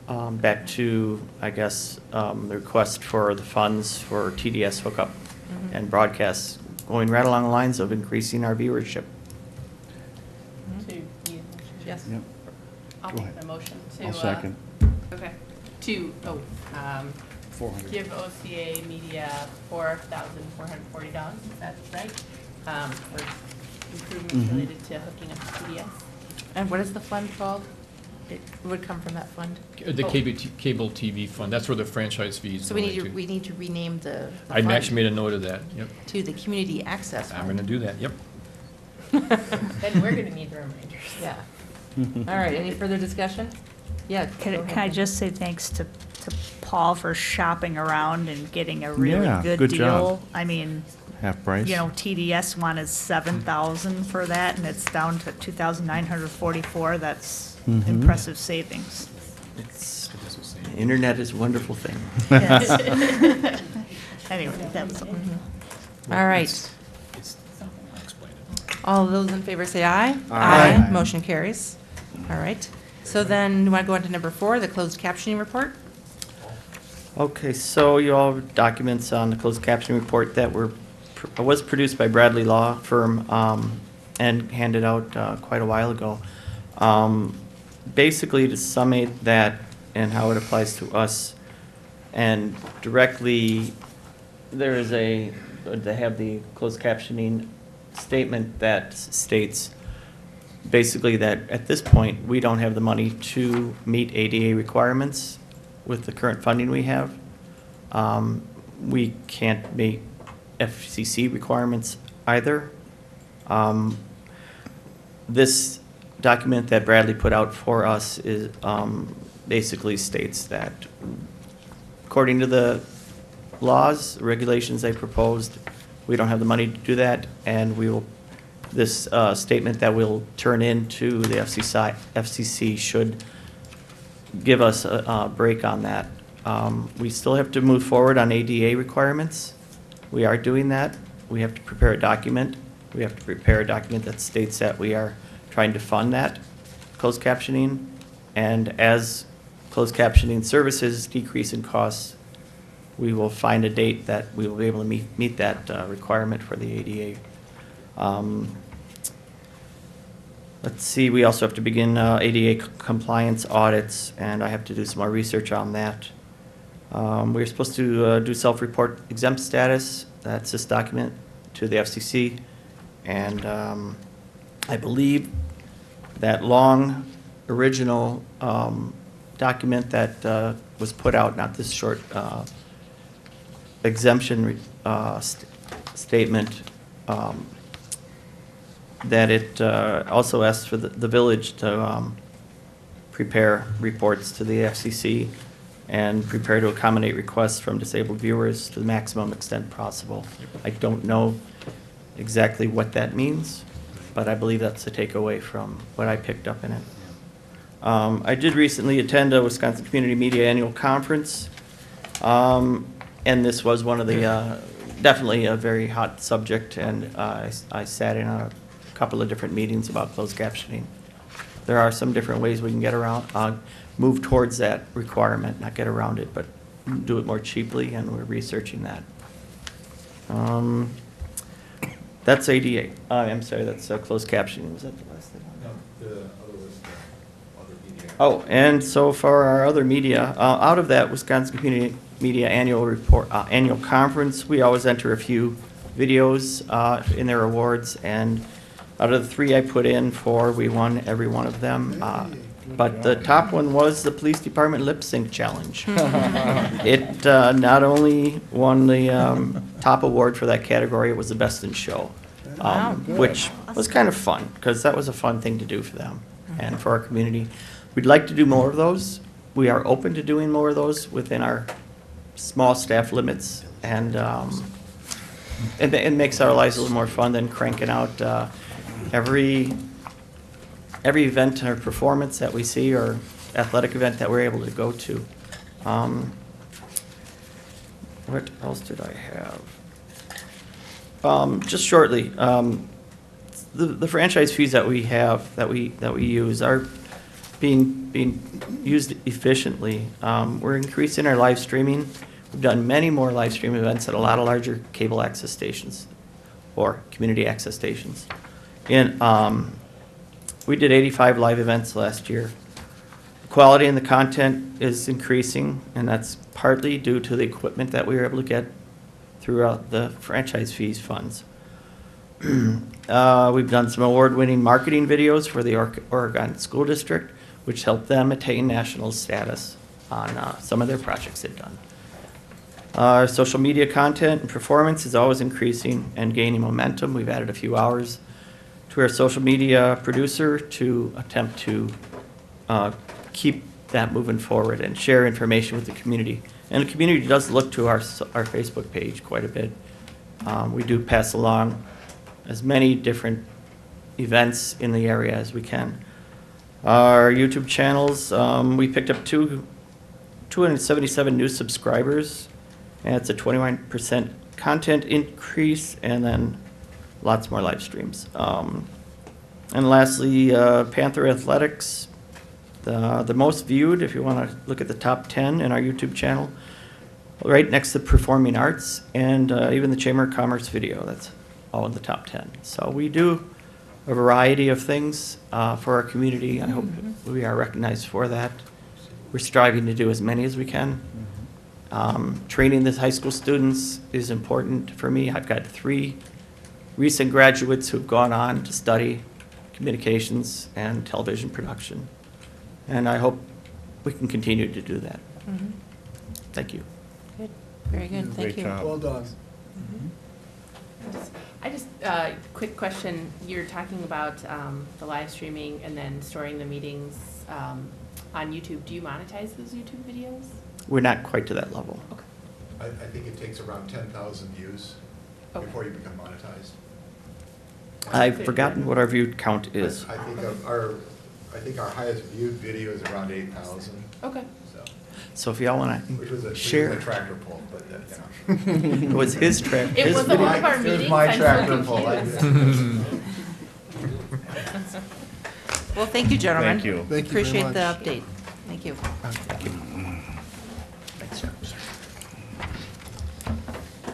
Back to, I guess, the request for the funds for TDS hookup and broadcasts, going right along the lines of increasing our viewership. Yes. Yep. I'll Go make ahead. the motion to. I'll second. Okay, give OCA Media $4,440, is that right? For improvements related to hooking up to TDS. And what is the fund called? It would come from that fund? The Oh. cable TV fund, that's where the franchise fees. So we need to rename the I fund actually made a note of that, yep. to the Community Access I'm Fund. gonna do that, yep. Then we're gonna need the reminders. Yeah. All right, any further discussion? Yeah. Can go I ahead. just say thanks to Paul for shopping around and getting a really Yeah, good good deal? job. I mean, Half price? you know, TDS wanted 7,000 for that, and it's down to 2,944. That's impressive savings. It's, internet is a wonderful thing. Yes. Anyway, that was all. All right. All those in favor say aye. Aye. Motion carries. All right. So then, you want to go on to number 4, the closed captioning report? Okay, so you all have documents on the closed captioning report that was produced by Bradley Law Firm and handed out quite a while ago. Basically, to summate that and how it applies to us, and directly, they have the closed captioning statement that states basically that at this point, we don't have the money to meet ADA requirements with the current funding we have. We can't meet FCC requirements either. This document that Bradley put out for us is, basically states that according to the laws, regulations they proposed, we don't have the money to do that, and this statement that we'll turn into the FCC should give us a break on that. We still have to move forward on ADA requirements. We are doing that. We have to prepare a document. We have to prepare a document that states that we are trying to fund that closed captioning. And as closed captioning services decrease in costs, we will find a date that we will be able to meet that requirement for the ADA. Let's see, we also have to begin ADA compliance audits, and I have to do some more research on that. We're supposed to do self-report exempt status. That's this document to the FCC. And I believe that long original document that was put out, not this short exemption statement, that it also asks for the village to prepare reports to the FCC and prepare to accommodate requests from disabled viewers to the maximum extent possible. I don't know exactly what that means, but I believe that's a takeaway from what I picked up in it. I did recently attend a Wisconsin Community Media Annual Conference, and this was one of the, definitely a very hot subject, and I sat in a couple of different meetings about closed captioning. there are some different ways we can get around, move towards that requirement, not get around it, but do it more cheaply, and we're researching that. That's ADA. I'm sorry, that's closed captioning. Was that the last thing? No, the other was the other media. Oh, and so for our other media, out of that Wisconsin Community Media Annual Report, Annual Conference, we always enter a few videos in their awards, and out of the 3 I put in, 4, we won every one of them. But the top one was the Police Department Lip Sync Challenge. It not only won the top award for that category, it was the best in show, which was kind of fun, because that was a fun thing to do for them and for our community. We'd like to do more of those. We are open to doing more of those within our small staff limits, and it makes our lives a little more fun than cranking out every event or performance that we see, or athletic event that we're able to go to. What else did I have? Just shortly, the franchise fees that we have, that we use, are being used efficiently. We're increasing our live streaming. We've done many more live stream events at a lot of larger cable access stations or community access stations. We did 85 live events last year. The quality and the content is increasing, and that's partly due to the equipment that we were able to get throughout the franchise fees funds. We've done some award-winning marketing videos for the Oregon School District, which helped them attain national status on some of their projects they've done. Our social media content and performance is always increasing and gaining momentum. We've added a few hours to our social media producer to attempt to keep that moving forward and share information with the community. And the community does look to our Facebook page quite a bit. We do pass along as many different events in the area as we can. Our YouTube channels, we picked up 277 new subscribers, and it's a 21% content increase, and then lots more live streams. And lastly, Panther Athletics, the most viewed, if you want to look at the top 10 in our YouTube channel, right next to Performing Arts, and even the Chamber of Commerce video, that's all in the top 10. So we do a variety of things for our community. I hope we are recognized for that. We're striving to do as many as we can. Training the high school students is important for me. I've got 3 recent graduates who've gone on to study communications and television production. And I hope we can continue to do that. Thank you. Good, very good, thank you. Well done. Quick question, you're talking about the live streaming and then storing the meetings on YouTube. Do you monetize those YouTube videos? We're not quite to that level. Okay. I think it takes around 10,000 views before you become monetized. I've forgotten what our view count is. I think our highest viewed video is around 8,000. Okay. So if y'all want Which was to a share. tractor pull, but It was his track. It his was video. one of our It was meetings. my I'm so tractor pull. Well, thank you, gentlemen. Thank you. Thank you very Appreciate the much. update. Thank you.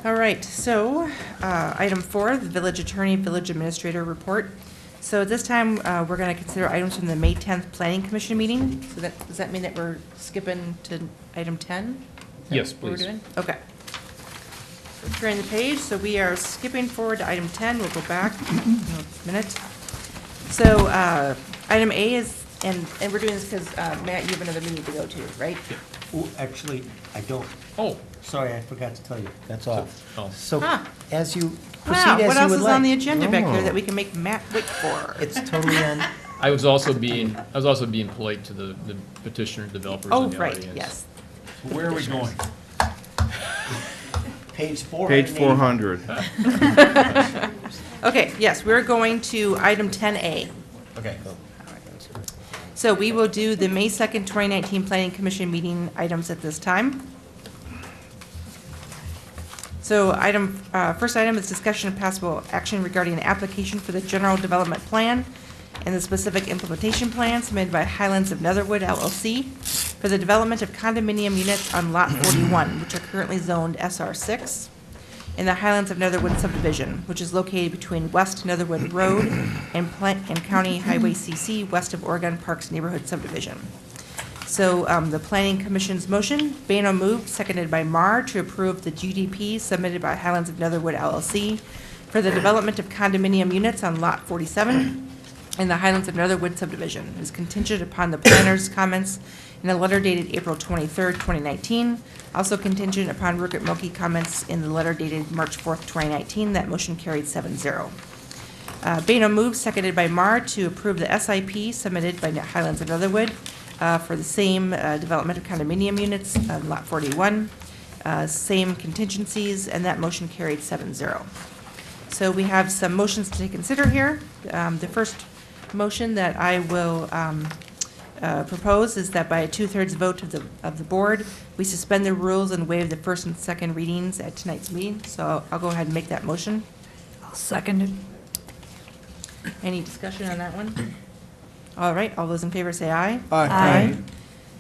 All right, so item 4, the village attorney, village administrator report. So at this time, we're going to consider items from the May 10th Planning Commission meeting. So does that mean that we're skipping to item 10? Yes, What we're please. doing? Okay. So turning the page, so we are skipping forward to item 10. We'll go back in a minute. So item A is, and we're doing this because, Matt, you have another meeting to go to, right? Ooh, actually, I don't. Oh. Sorry, I forgot to tell you. That's all. Oh. So Huh. as you proceed Wow, as what you else would is on the like. agenda back here that we can make Matt wait for? It's totally on. I was also being polite to the petitioner developers Oh, in the right, audience. yes. Where are we going? Page 400. Page 400. Okay, yes, we're going to item 10A. Okay. So we will do the May 2nd, 2019 Planning Commission meeting items at this time. So first item is discussion of possible action regarding the application for the general development plan and the specific implementation plan submitted by Highlands of Netherwood LLC for the development of condominium units on Lot 41, which are currently zoned SR6, in the Highlands of Netherwood subdivision, which is located between West Netherwood Road and County Highway CC, west of Oregon Parks Neighborhood subdivision. So the Planning Commission's motion, Bano moved, seconded by Marr, to approve the GDP submitted by Highlands of Netherwood LLC for the development of condominium units on Lot 47 in the Highlands of Netherwood subdivision. It is contingent upon the planner's comments in a letter dated April 23rd, 2019. Also contingent upon Rupert Milkie comments in the letter dated March 4th, 2019. That motion carried 7-0. Bano moved, seconded by Marr, to approve the SIP submitted by Highlands of Netherwood for the same development of condominium units on Lot 41. Same contingencies, and that motion carried 7-0. So we have some motions to consider here. The first motion that I will propose is that by a 2/3 vote of the board, we suspend the rules and waive the first and second readings at tonight's meeting. So I'll go ahead and make that motion. I'll second it. Any discussion on that one? All right, all those in favor say aye. Aye. Aye.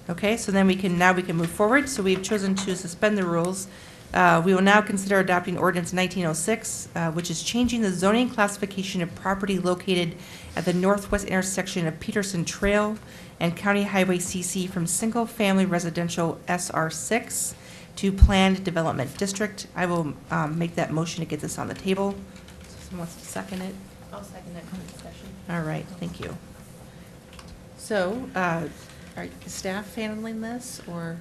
Okay, so then we can move forward. So we've chosen to suspend the rules. We will now consider adopting ordinance 1906, which is changing the zoning classification of property located at the northwest intersection of Peterson Trail and County Highway CC from single-family residential SR6 to planned development district. I will make that motion to get this on the table. Someone wants to second it? I'll second that for discussion. All right, thank you. So, are staff handling this, or?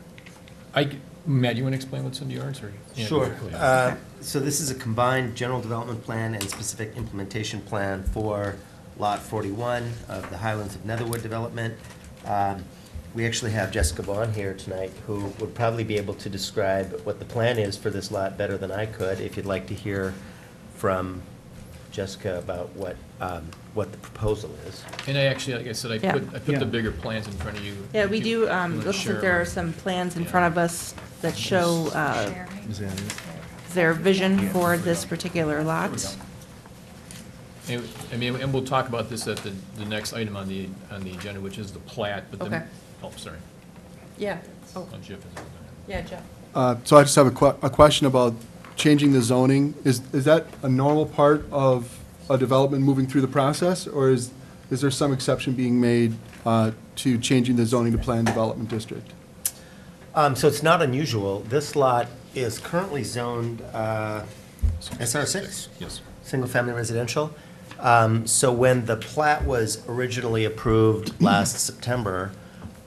Matt, you want to explain what's in yours, or? Yeah, Sure. go ahead. So this is a combined general development plan and specific implementation plan for Lot 41 of the Highlands of Netherwood development. We actually have Jessica Vaughn here tonight, who would probably be able to describe what the plan is for this lot better than I could, if you'd like to hear from Jessica about what the proposal is. And I actually, like I said, I Yeah. put the bigger plans in front of you. Yeah, we If do, you wanna looks share like there are them. some plans in Yeah. front of us that show their vision for this particular lot. And we'll talk about this at the next item on the agenda, which is the plat, but then. Okay. Oh, sorry. Yeah. Oh, Jeff is. Yeah, Jeff. So I just have a question about changing the zoning. Is that a normal part of a development moving through the process, or is there some exception being made to changing the zoning to planned development district? So it's not unusual. This lot is currently zoned SR6. Yes. Single-family residential. So when the plat was originally approved last September,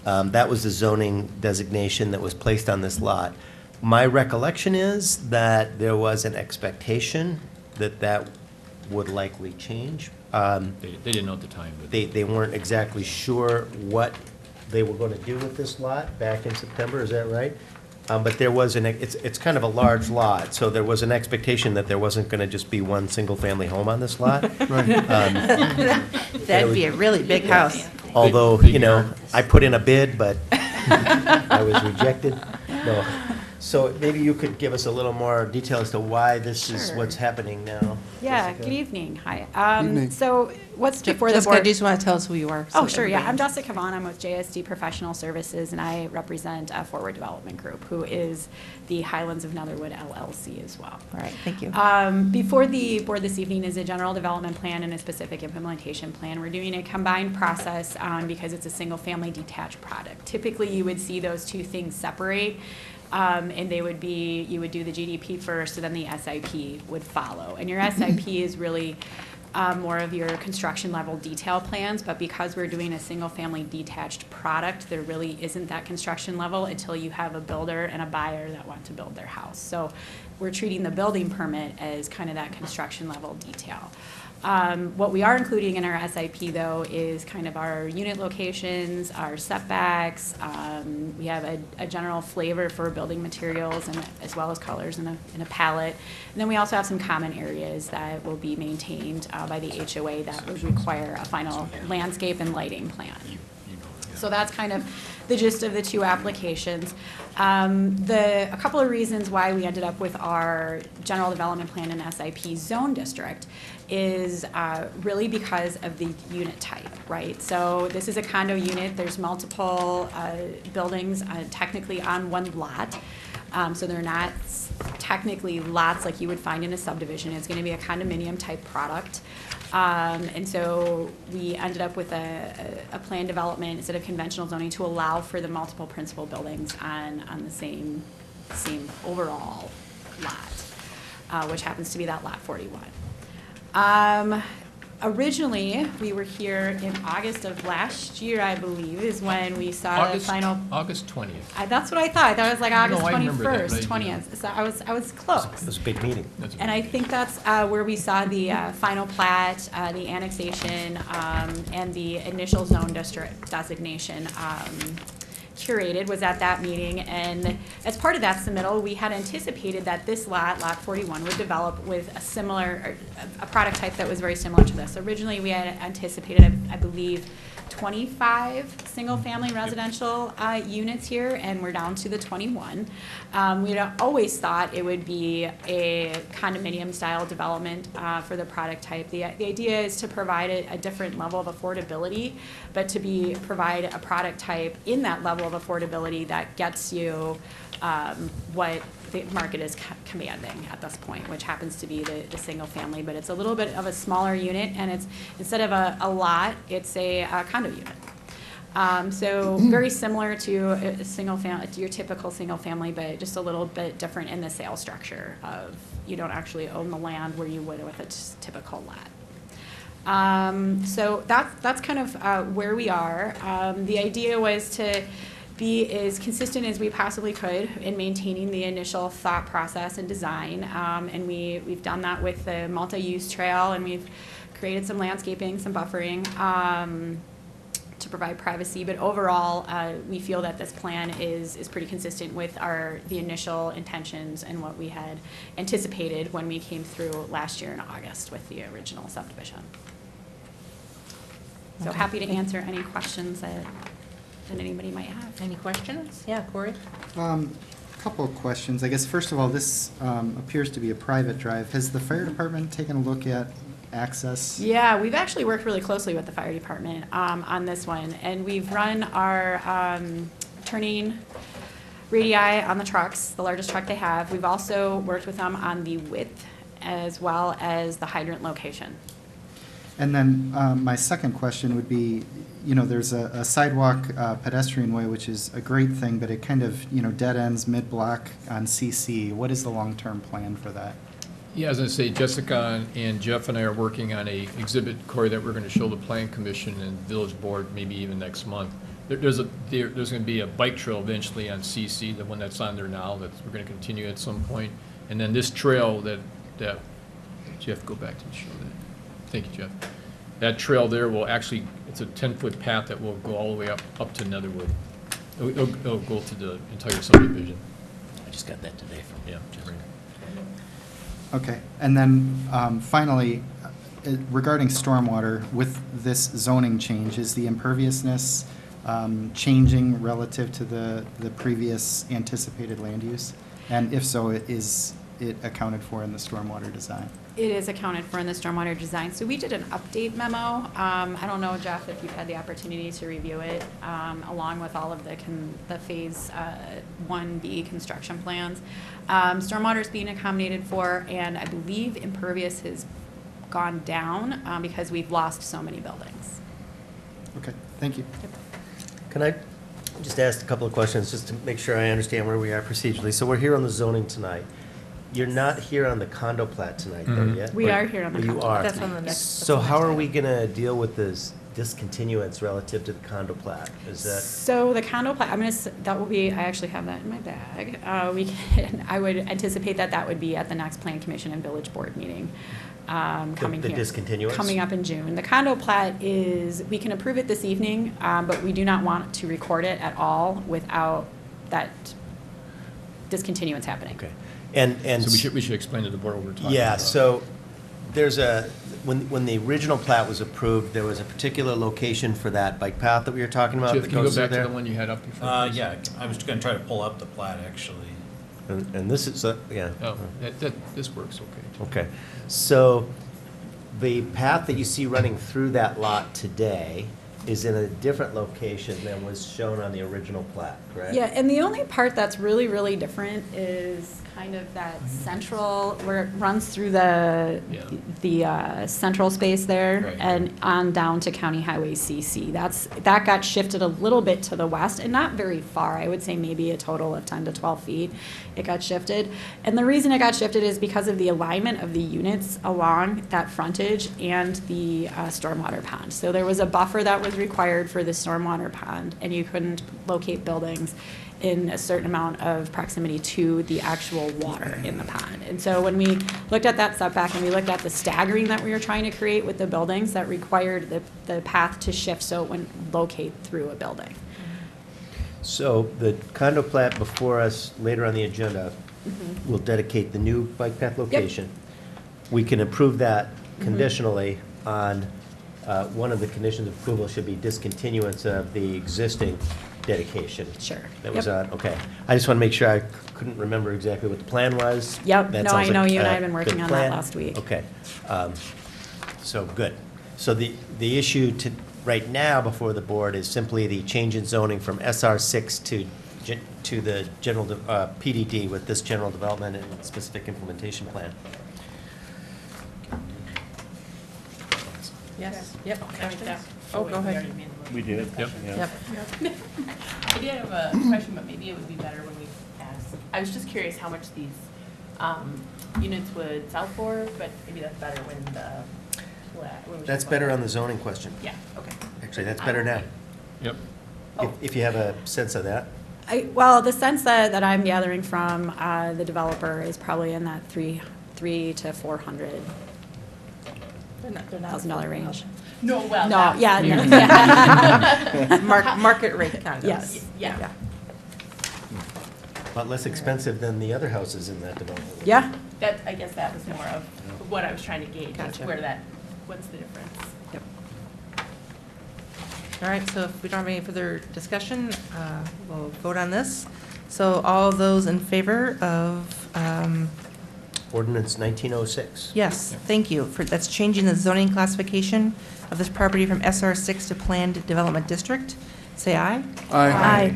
that was the zoning designation that was placed on this lot. My recollection is that there was an expectation that that would likely change. They didn't know at the time, but. They weren't exactly sure what they were going to do with this lot back in September, is that right? But there was it's kind of a large lot, so there was an expectation that there wasn't going to just be one single-family home on this lot. That'd be a really big house. Although, Big yard. I put in a bid, but I was rejected. No. So maybe you could give us a little more detail as to why this is what's happening now. Yeah, Jessica? good evening. Hi. Evening. So what's before the Jessica, board? do you just want to tell us who you are? Oh, so sure, yeah. I'm everybody- Jessica Vaughn. I'm with JSD Professional Services, and I represent Forward Development Group, who is the Highlands of Netherwood LLC as well. All right, thank you. Before the board this evening is a general development plan and a specific implementation plan. We're doing a combined process because it's a single-family detached product. Typically, you would see those two things separate. And they would be, you would do the GDP first, and then the SIP would follow. And your SIP is really more of your construction level detail plans, but because we're doing a single-family detached product, there really isn't that construction level until you have a builder and a buyer that want to build their house. So we're treating the building permit as kind of that construction level detail. What we are including in our SIP, though, is kind of our unit locations, our setbacks. We have a general flavor for building materials and as well as colors in a palette. And then we also have some common areas that will be maintained by the HOA that would require a final landscape and lighting plan. So that's kind of the gist of the two applications. A couple of reasons why we ended up with our general development plan and SIP zone district is really because of the unit type, right? So this is a condo unit. There's multiple buildings technically on one lot. So they're not technically lots like you would find in a subdivision. It's going to be a condominium type product. And so we ended up with a plan development instead of conventional zoning to allow for the multiple principal buildings on the same overall lot, which happens to be that lot 41. Originally, we were here in August of last year, I believe, is when we saw the final. August 20th. That's what I thought. I thought it was like August I remember that, 21st, but I 20th. So I was close. It was a big meeting. And I think that's where we saw the final plat, the annexation, and the initial zone district designation curated was at that meeting. And as part of that submittal, we had anticipated that this lot, lot 41, would develop with a similar, a product type that was very similar to this. Originally, we had anticipated, I believe, 25 single-family residential units here, and we're down to the 21. We had always thought it would be a condominium-style development for the product type. The idea is to provide a different level of affordability, but to provide a product type in that level of affordability that gets you what the market is commanding at this point, which happens to be the single family, but it's a little bit of a smaller unit, and it's instead of a lot, it's a condo unit. So very similar to a single family, your typical single family, but just a little bit different in the sales structure of you don't actually own the land where you would with a typical lot. So that's kind of where we are. The idea was to be as consistent as we possibly could in maintaining the initial thought process and design. And we've done that with the multi-use trail, and we've created some landscaping, some buffering to provide privacy. But overall, we feel that this plan is pretty consistent with the initial intentions and what we had anticipated when we came through last year in August with the original subdivision. So happy to answer any questions that anybody might have. Any questions? Yeah, Corey? Couple of questions. I guess, first of all, this appears to be a private drive. Has the fire department taken a look at access? Yeah, we've actually worked really closely with the fire department on this one, and we've run our turning radii on the trucks, the largest truck they have. We've also worked with them on the width as well as the hydrant location. And then my second question would be, there's a sidewalk pedestrian way, which is a great thing, but it kind of, dead ends mid-block on CC. What is the long-term plan for that? Yeah, as I say, Jessica and Jeff and I are working on a exhibit, Corey, that we're going to show the Plan Commission and Village Board maybe even next month. There's going to be a bike trail eventually on CC, the one that's on there now, that we're going to continue at some point. And then this trail that Jeff, go back to show that. Thank you, Jeff. That trail there will actually, it's a 10-foot path that will go all the way up to Netherwood. It'll go to the entire subdivision. I just got that today from Jeff. Okay, and then finally, regarding stormwater, with this zoning change, is the imperviousness changing relative to the previous anticipated land use? And if so, is it accounted for in the stormwater design? It is accounted for in the stormwater design. So we did an update memo. I don't know, Jeff, if you've had the opportunity to review it, along with all of the Phase 1B construction plans. Stormwater is being accommodated for, and I believe impervious has gone down because we've lost so many buildings. Okay, thank you. Can I just ask a couple of questions, just to make sure I understand where we are procedurally? So we're here on the zoning tonight. You're not here on the condo plat tonight, though, yet? We are here on the You condo. are? That's on the next. So how are we gonna deal with this discontinuance relative to the condo plat? Is that? So the condo plat, that will be, I actually have that in my bag. I would anticipate that would be at the next Plan Commission and Village Board meeting. Coming The here. discontinuance? Coming up in June. The condo plat is, we can approve it this evening, but we do not want to record it at all without that discontinuance happening. Okay. And So we should explain to the board what we're talking about. Yeah, so there's when the original plat was approved, there was a particular location for that bike path that we were talking about. Jeff, that can you go goes through back to there? the one you had up before? Yeah, I was gonna try to pull up the plat, actually. And this is, yeah. Oh, this works okay. Okay, so the path that you see running through that lot today is in a different location than was shown on the original plat, correct? Yeah, and the only part that's really, really different is kind of that central, where it runs through the central space there Right. and on down to County Highway CC. That got shifted a little bit to the west and not very far. I would say maybe a total of 10 to 12 feet. It got shifted. And the reason it got shifted is because of the alignment of the units along that frontage and the stormwater pond. So there was a buffer that was required for the stormwater pond, and you couldn't locate buildings in a certain amount of proximity to the actual water in the pond. And so when we looked at that setback and we looked at the staggering that we were trying to create with the buildings, that required the path to shift so it wouldn't locate through a building. So the condo plat before us later on the agenda will dedicate the new bike path location. We can approve that conditionally on, one of the conditions of approval should be discontinuance of the existing dedication. Sure. That was on, okay. I just want to make sure, I couldn't remember exactly what the plan was. Yep. That No, sounds I know like you and I a have been working good on that plan. last week. Okay. So, good. So the issue right now before the board is simply the change in zoning from SR6 to the general, PDD with this general development and specific implementation plan. Yes, yep. Yeah. Oh, go ahead. We did. Yep. Yep. I did have a question, but maybe it would be better when we ask. I was just curious how much these units would sell for, but maybe that's better when when we That's talk better about on the zoning question. it. Yeah, okay. Actually, that's better now. Yep. If you have a sense of that. Well, the sense that I'm gathering from the developer is probably in that $300,000 to $400,000 range. No, well. No, that's- yeah, no, yeah. Market rate condos. Yes. Yeah. A lot less expensive than the other houses in that development. Yeah. That, I guess that was more of what I was trying to gauge, is Gotcha. what's the difference? Yep. All right, so if we don't have any further discussion, we'll vote on this. So all those in favor of, Ordinance 1906. yes, thank you, that's changing the zoning classification of this property from SR6 to Planned Development District, say aye. Aye.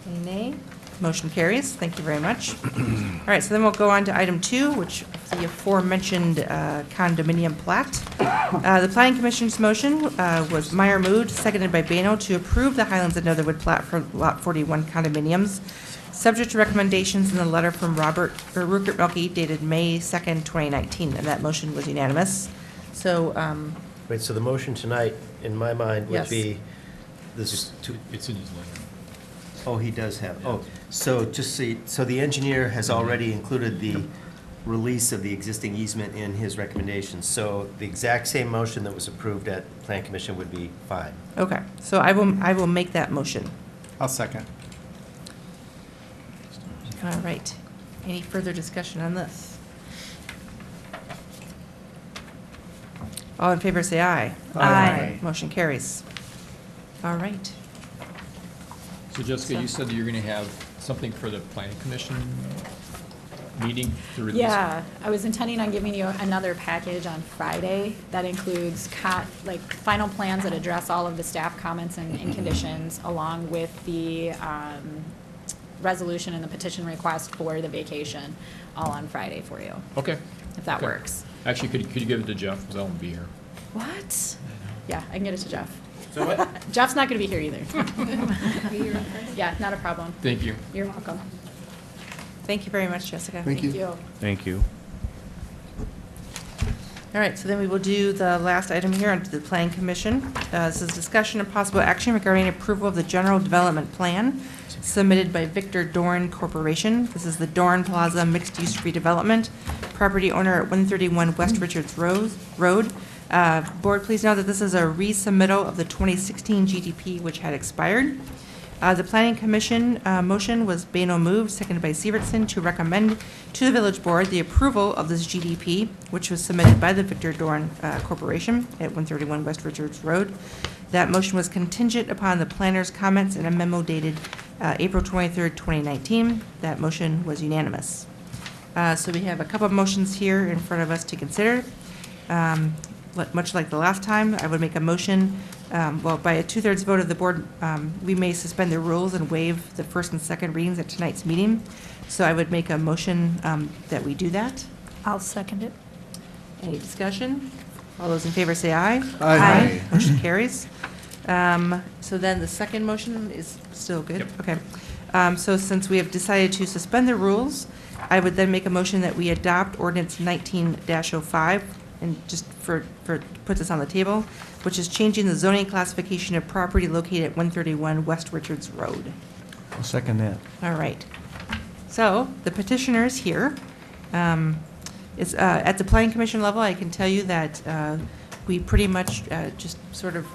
Any nay? Motion carries. Thank you very much. All right, so then we'll go on to item 2, which is the aforementioned condominium plat. The Planning Commission's motion was Meyer moved, seconded by Bano, to approve the Highlands and Netherwood plat for Lot 41 condominiums, subject to recommendations in the letter from Rupert Milkie dated May 2nd, 2019, and that motion was unanimous. So, Right, so the motion tonight, in my mind, would Yes. be, this is to, It's in his letter. oh, he does have, oh, so just see, so the engineer has already included the release of the existing easement in his recommendations. So the exact same motion that was approved at Plan Commission would be fine. okay, so I will make that motion. I'll second. All right. Any further discussion on this? All in favor, say aye. Aye. Motion carries. All right. So Jessica, you said that you're going to have something for the planning commission meeting to release? Yeah, I was intending on giving you another package on Friday that includes final plans that address all of the staff comments and conditions, along with the resolution and the petition request for the vacation, all on Friday for you, Okay. if that Okay. works. Actually, could you give it to Jeff, because I won't be here. What? Yeah, I can get it to Jeff. So what? Jeff's not gonna be here either. Yeah, not a problem. Thank you. You're welcome. Thank you very much, Jessica. Thank you. Thank you. All right, so then we will do the last item here under the Planning Commission. This is discussion and possible action regarding approval of the general development plan submitted by Victor Dorn Corporation. This is the Dorn Plaza mixed-use redevelopment, property owner at 131 West Richards Road. Board, please know that this is a resubmittal of the 2016 GDP, which had expired. The Planning Commission motion was Bano moved, seconded by Severson, to recommend to the Village Board the approval of this GDP, which was submitted by the Victor Dorn Corporation at 131 West Richards Road. That motion was contingent upon the planner's comments in a memo dated April 23rd, 2019. That motion was unanimous. So we have a couple of motions here in front of us to consider. Much like the last time, I would make a motion, by a 2/3 vote of the board, we may suspend the rules and waive the first and second readings at tonight's meeting. So I would make a motion that we do that. I'll second it. Any discussion? All those in favor say aye. Aye. Motion carries. So then the second motion is still good? Yep. Okay. So since we have decided to suspend the rules, I would then make a motion that we adopt ordinance 19-05, and just put this on the table, which is changing the zoning classification of property located at 131 West Richards Road. I'll second that. All right. So the petitioner is here. It's at the Planning Commission level, I can tell you that we pretty much just sort of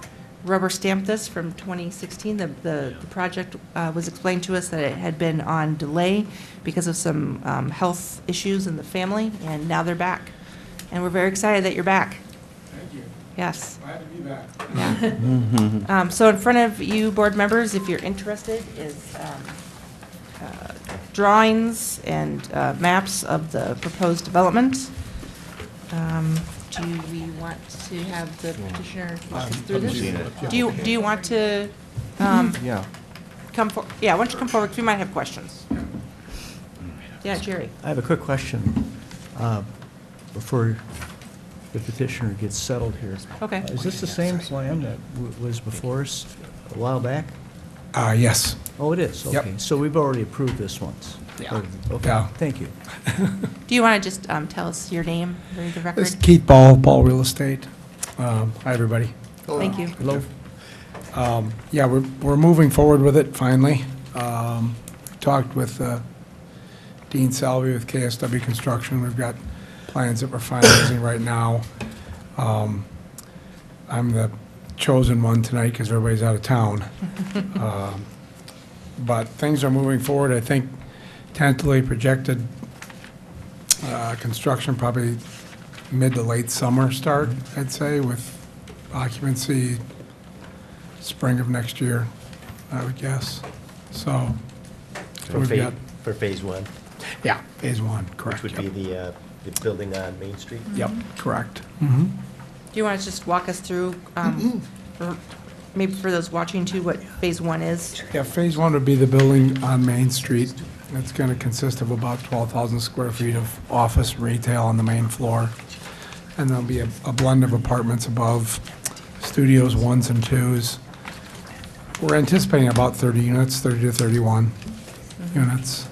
rubber stamped this from 2016. The project was explained to us that it had been on delay because of some health issues in the family, and now they're back. And we're very excited that you're back. Thank you. Yes. Glad to be back. Yeah. So in front of you, board members, if you're interested, is drawings and maps of the proposed development. Do we want to have the petitioner walk us through this? Do you want to Yeah. come for? Yeah, why don't you come forward? 'Cause we might have questions. Yeah, Jerry. I have a quick question before the petitioner gets settled here. Okay. Is this the same plan that was before us a while back? Yes. Oh, it is? Yep. Okay. So we've already approved this once? Yeah. Okay, Yeah. thank you. Do you want to just tell us your name for the record? This is Keith Ball, Ball Real Estate. Hi, everybody. Thank you. Hello. Yeah, we're moving forward with it finally. Talked with Dean Salvi with KSW Construction. We've got plans that we're finalizing right now. I'm the chosen one tonight because everybody's out of town. But things are moving forward. I think tentatively projected construction probably mid to late summer start, I'd say, with occupancy spring of next year, I would guess. So For we've got, for phase one, yeah, phase one, correct. which would yep. be the building on Main Street? Yep, correct. Do you want to just walk us through, or maybe for those watching too, what phase one is? Yeah, phase one would be the building on Main Street. It's going to consist of about 12,000 square feet of office retail on the main floor. And there'll be a blend of apartments above, studios, ones and twos. We're anticipating about 30 units, 30 to 31 units.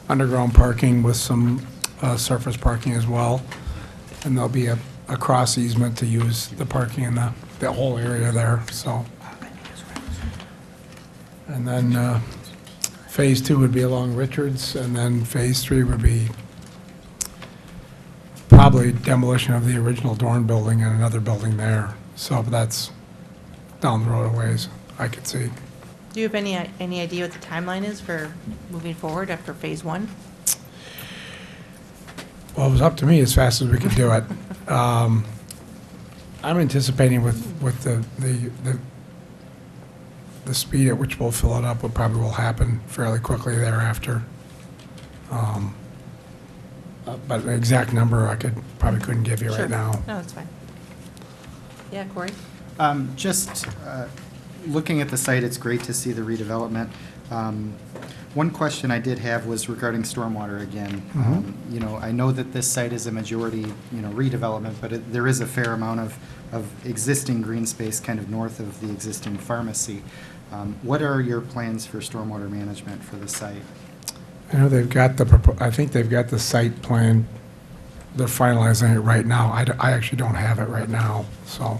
Underground parking with some surface parking as well. And there'll be a cross easement to use the parking in the whole area there, so. And then phase two would be along Richards, and then phase three would be probably demolition of the original Dorn building and another building there. So that's down the road a ways, I could see. Do you have any idea what the timeline is for moving forward after phase one? Well, it was up to me as fast as we could do it. I'm anticipating with the speed at which we'll fill it up, what probably will happen fairly quickly thereafter. But an exact number I probably couldn't give you Sure. right now. No, that's fine. Yeah, Corey? Just looking at the site, it's great to see the redevelopment. One question I did have was regarding stormwater again. You know, I know that this site is a majority, redevelopment, but there is a fair amount of existing green space kind of north of the existing pharmacy. What are your plans for stormwater management for the site? I know they've got I think they've got the site plan. They're finalizing it right now. I actually don't have it right now, so.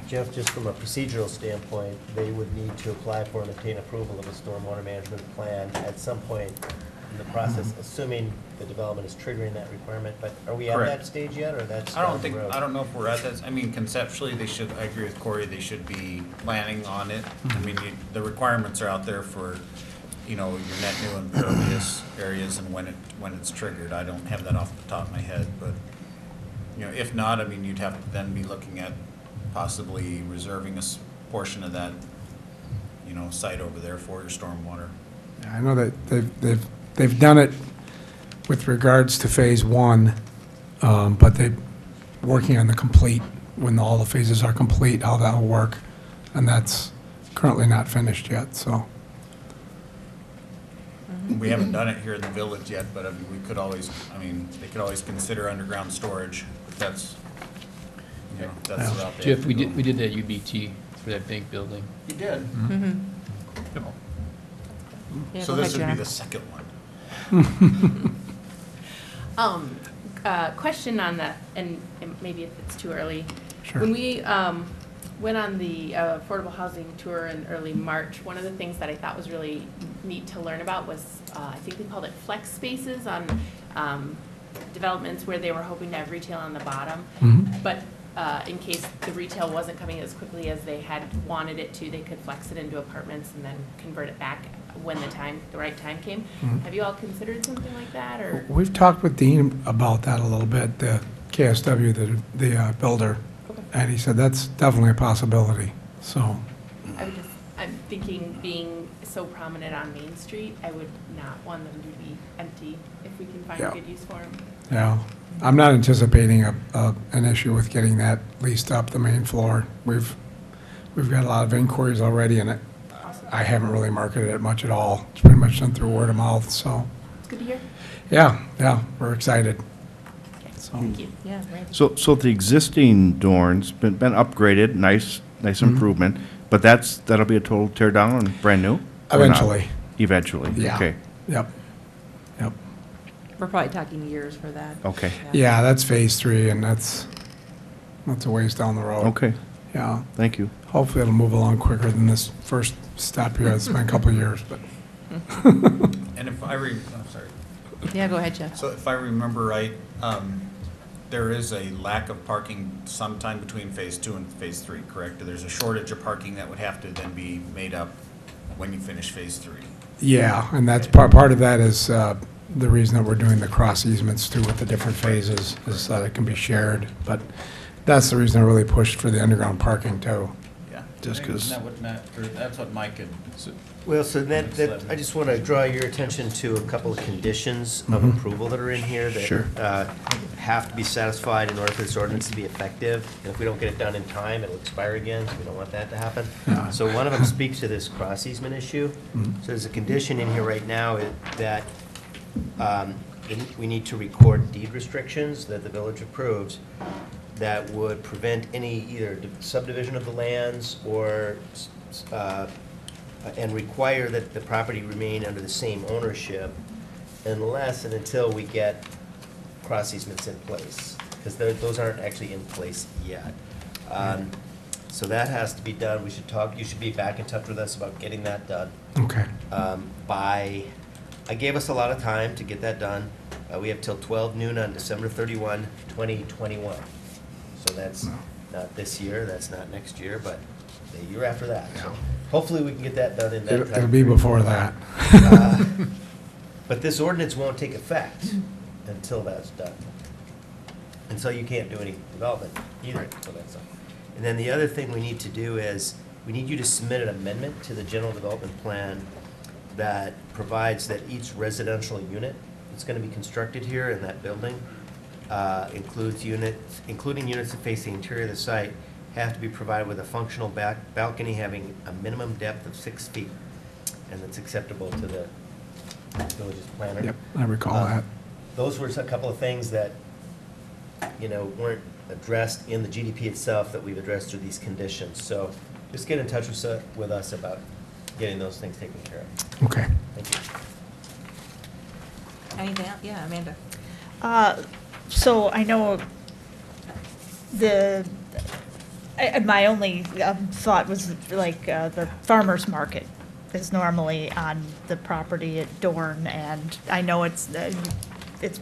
Jeff, just from a procedural standpoint, they would need to apply for and obtain approval of a stormwater management plan at some point in the process, assuming the development is triggering that requirement, but are we at Correct. that stage yet, or that's I don't down the think, road? I don't know if we're at that, I mean, conceptually, they should, I agree with Corey, they should be planning on it. I mean, the requirements are out there for, you know, your net new impervious areas and when it's triggered. I don't have that off the top of my head, but, you know, if not, I mean, you'd have to then be looking at possibly reserving a portion of that, you know, site over there for your stormwater. I know that they've done it with regards to phase one, but they're working on the complete, when all the phases are complete, how that'll work. And that's currently not finished yet, so. We haven't done it here in the village yet, but I mean, we could always, I mean, they could always consider underground storage, if that's, you know, that's the route they have Jeff, to we go. did that UBT for that bank building. You did? Mhm. Yep. Yeah, So go this ahead, would be Jenna. the second one. Question on that, and maybe if it's too early. Sure. When we went on the affordable housing tour in early March, one of the things that I thought was really neat to learn about was, I think they called it flex spaces on developments where they were hoping to have retail on the bottom. Mhm. But in case the retail wasn't coming as quickly as they had wanted it to, they could flex it into apartments and then convert it back when the right time came. Mhm. Have you all considered something like that, or? We've talked with Dean about that a little bit, the KSW, the builder, and he said that's definitely a possibility, so. I'm thinking, being so prominent on Main Street, I would not want them to be empty if we can find Yeah. a good use for them. Yeah, I'm not anticipating an issue with getting that leased up, the main floor. We've got a lot of inquiries already, and I haven't really marketed it much at all. It's pretty much done through word of mouth, so, It's good to hear. yeah, we're excited. So, Thank you. Yeah, right. So the existing Dorn's been upgraded, nice Mhm. improvement, but that'll be a total tear down and brand new? Or not? Eventually. Eventually, Yeah. okay, Yep. We're probably talking years for that. okay, Yeah, that's phase 3, and that's a ways down the road. okay, Yeah, thank you. hopefully it'll move along quicker than this first step here. It's been a couple of years, but. And if I'm sorry. Yeah, go ahead, Jeff. So if I remember right, there is a lack of parking sometime between phase 2 and phase 3, correct? There's a shortage of parking that would have to then be made up when you finish phase 3. Yeah, and that's part of that is the reason that we're doing the cross easements too with the different phases, is so that it can be shared. But that's the reason I really pushed for the underground parking too. Yeah. Just 'cause- That's what Mike had. Well, so I just want to draw your attention to a couple of conditions of Mhm. approval that are in here Sure. that have to be satisfied in order for this ordinance to be effective. And if we don't get it done in time, it'll expire again, so we don't want that to happen. Yeah. So one of them speaks to this cross easement issue. Mhm. So there's a condition in here right now that we need to record deed restrictions that the village approves that would prevent any either subdivision of the lands or and require that the property remain under the same ownership unless and until we get cross easements in place, because those aren't actually in place yet. So that has to be done. You should be back in touch with us about getting that done. Okay. I gave us a lot of time to get that done. We have till 12 noon on December 31, 2021. So that's not this year, that's not next year, but the year after that. So hopefully we can get that done in that time. It'll be before that. But this ordinance won't take effect until that's done. And so you can't do any development either until that's done. And then the other thing we need to do is, we need you to submit an amendment to the general development plan that provides that each residential unit that's gonna be constructed here in that building, including units that face the interior of the site, have to be provided with a functional balcony having a minimum depth of 6 feet, and that's acceptable to the village's planner. Yep, I recall that. Those were a couple of things that, weren't addressed in the GDP itself that we've addressed through these conditions. So just get in touch with us about getting those things taken care of. Okay. Thank you. Anything else? Yeah, Amanda. So I know my only thought was like the farmer's market is normally on the property at Dorn, and I know it's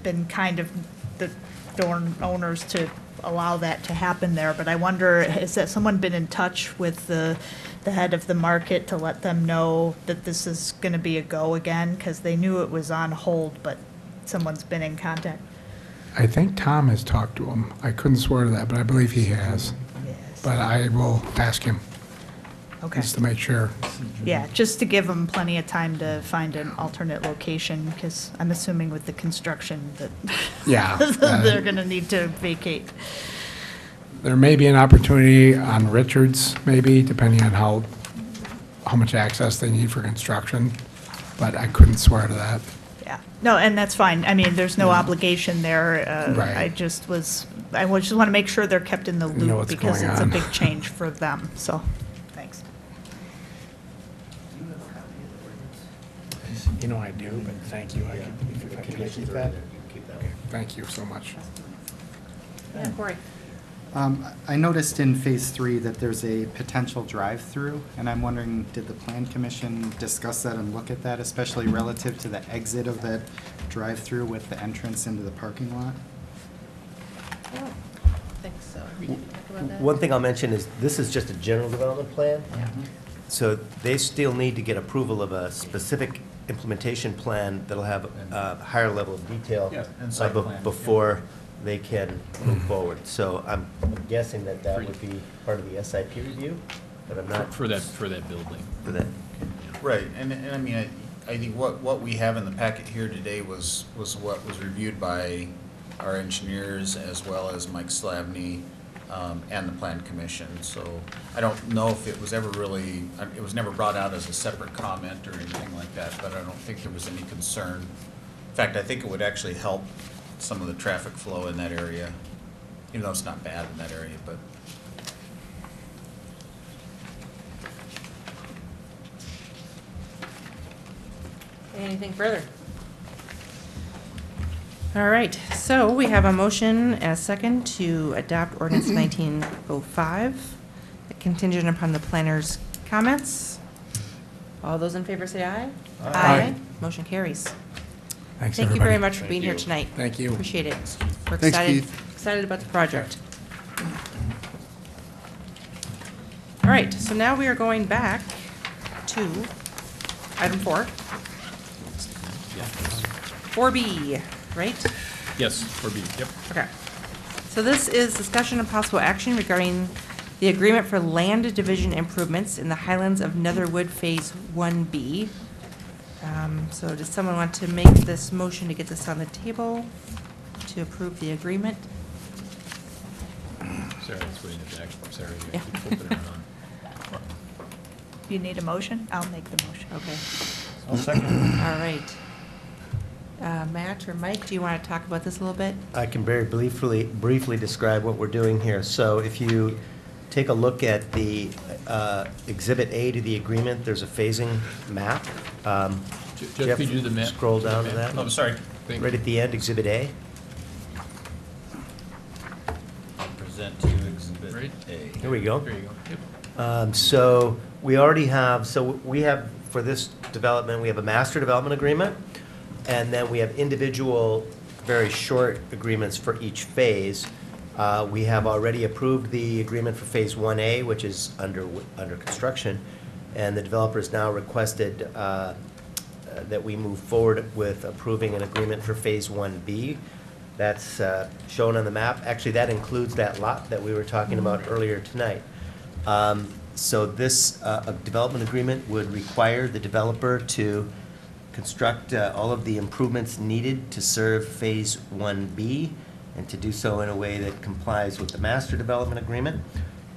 been kind of the Dorn owners to allow that to happen there, but I wonder, has that someone been in touch with the head of the market to let them know that this is gonna be a go again? Because they knew it was on hold, but someone's been in contact. I think Tom has talked to him. I couldn't swear to that, but I believe he has. But I will ask him, Okay. just to make sure. Yeah, just to give them plenty of time to find an alternate location, because I'm assuming with the construction that Yeah, they're gonna need to vacate. There may be an opportunity on Richards, maybe, depending on how much access they need for construction, but I couldn't swear to that. Yeah, no, and that's fine. I mean, there's no obligation there. Right. I just want to make sure they're kept in the know loop what's because going it's a on. big change for them, so, thanks. You know I do, but thank you. Can I keep that? Thank you so much. Yeah, Corey. I noticed in Phase 3 that there's a potential drive-through, and I'm wondering, did the Plan Commission discuss that and look at that, especially relative to the exit of that drive-through with the entrance into the parking lot? I don't think so. We didn't talk about that? One thing I'll mention is, this is just a general development plan. So they still need to get approval of a specific implementation plan that'll have a higher level of detail Yeah, and site plan. before they can move forward. So I'm guessing that would be part of the SIP review, but I'm not. For that building. For that. Right, and I mean, I think what we have in the packet here today was what was reviewed by our engineers as well as Mike Slavny, and the Plan Commission. So I don't know if it was ever really, it was never brought out as a separate comment or anything like that, but I don't think there was any concern. In fact, I think it would actually help some of the traffic flow in that area, even though it's not bad in that area, but. Anything further? All right, so we have a motion as second to adopt ordinance 1905, contingent upon the planner's comments. All those in favor say aye. Aye. Motion carries. Thanks, Thank you very everybody. much for being here tonight. Thank you. Appreciate it. We're Thanks, excited, Keith. excited about the project. All right, so now we are going back to item 4. 4B, right? Yes, for B, yep. Okay. So this is discussion and possible action regarding the agreement for land division improvements in the Highlands of Netherwood Phase 1B. So does someone want to make this motion to get this on the table to approve the agreement? Sarah, that's waiting in the back. Sarah, you Yeah. keep flipping it around. You need a motion? I'll make the motion. Okay. I'll second. All right. Matt or Mike, do you want to talk about this a little bit? I can very briefly describe what we're doing here. So if you take a look at the Exhibit A to the agreement, there's a phasing map. Jeff, could you do the map? Scroll down to The that. map? Oh, sorry. Thank Right you. at the end, Exhibit A. Present to Exhibit Right. A. Here we go. There you go. Yep. So we already have, for this development, we have a master development agreement, and then we have individual, very short agreements for each phase. We have already approved the agreement for Phase 1A, which is under construction, and the developer has now requested that we move forward with approving an agreement for Phase 1B. That's shown on the map. Actually, that includes that lot that we were talking about earlier tonight. So this development agreement would require the developer to construct all of the improvements needed to serve Phase 1B, and to do so in a way that complies with the master development agreement,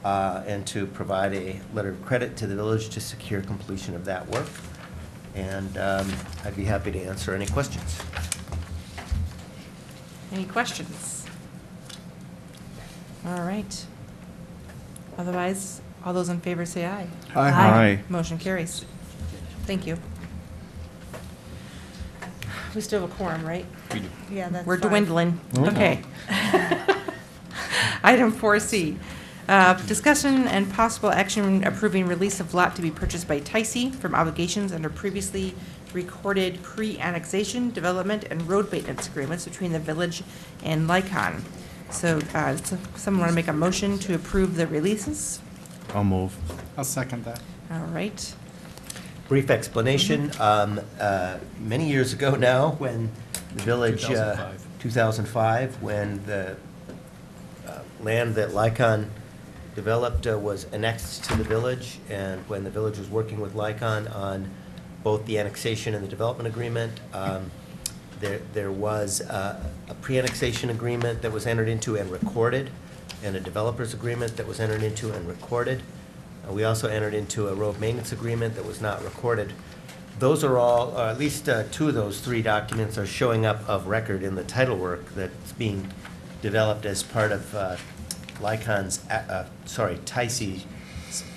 and to provide a letter of credit to the village to secure completion of that work. And I'd be happy to answer any questions. Any questions? All right. Otherwise, all those in favor say aye. Aye. Aye. Motion carries. Thank you. We still have a quorum, right? We do. Yeah, that's We're fine. dwindling. Okay. Item 4C, Discussion and possible action approving release of lot to be purchased by Tyce from obligations under previously recorded pre-annexation, development, and road maintenance agreements between the village and Lycon. So, someone want to make a motion to approve the releases? I'll move. I'll second that. All right. Brief explanation. Many years ago now, when the village, 2005. 2005, when the land that Lycon developed was annexed to the village, and when the village was working with Lycon on both the annexation and the development agreement, there was a pre-annexation agreement that was entered into and recorded, and a developer's agreement that was entered into and recorded. We also entered into a road maintenance agreement that was not recorded. Those are all, or at least two of those three documents are showing up of record in the title work that's being developed as part of Lycon's, Tyce's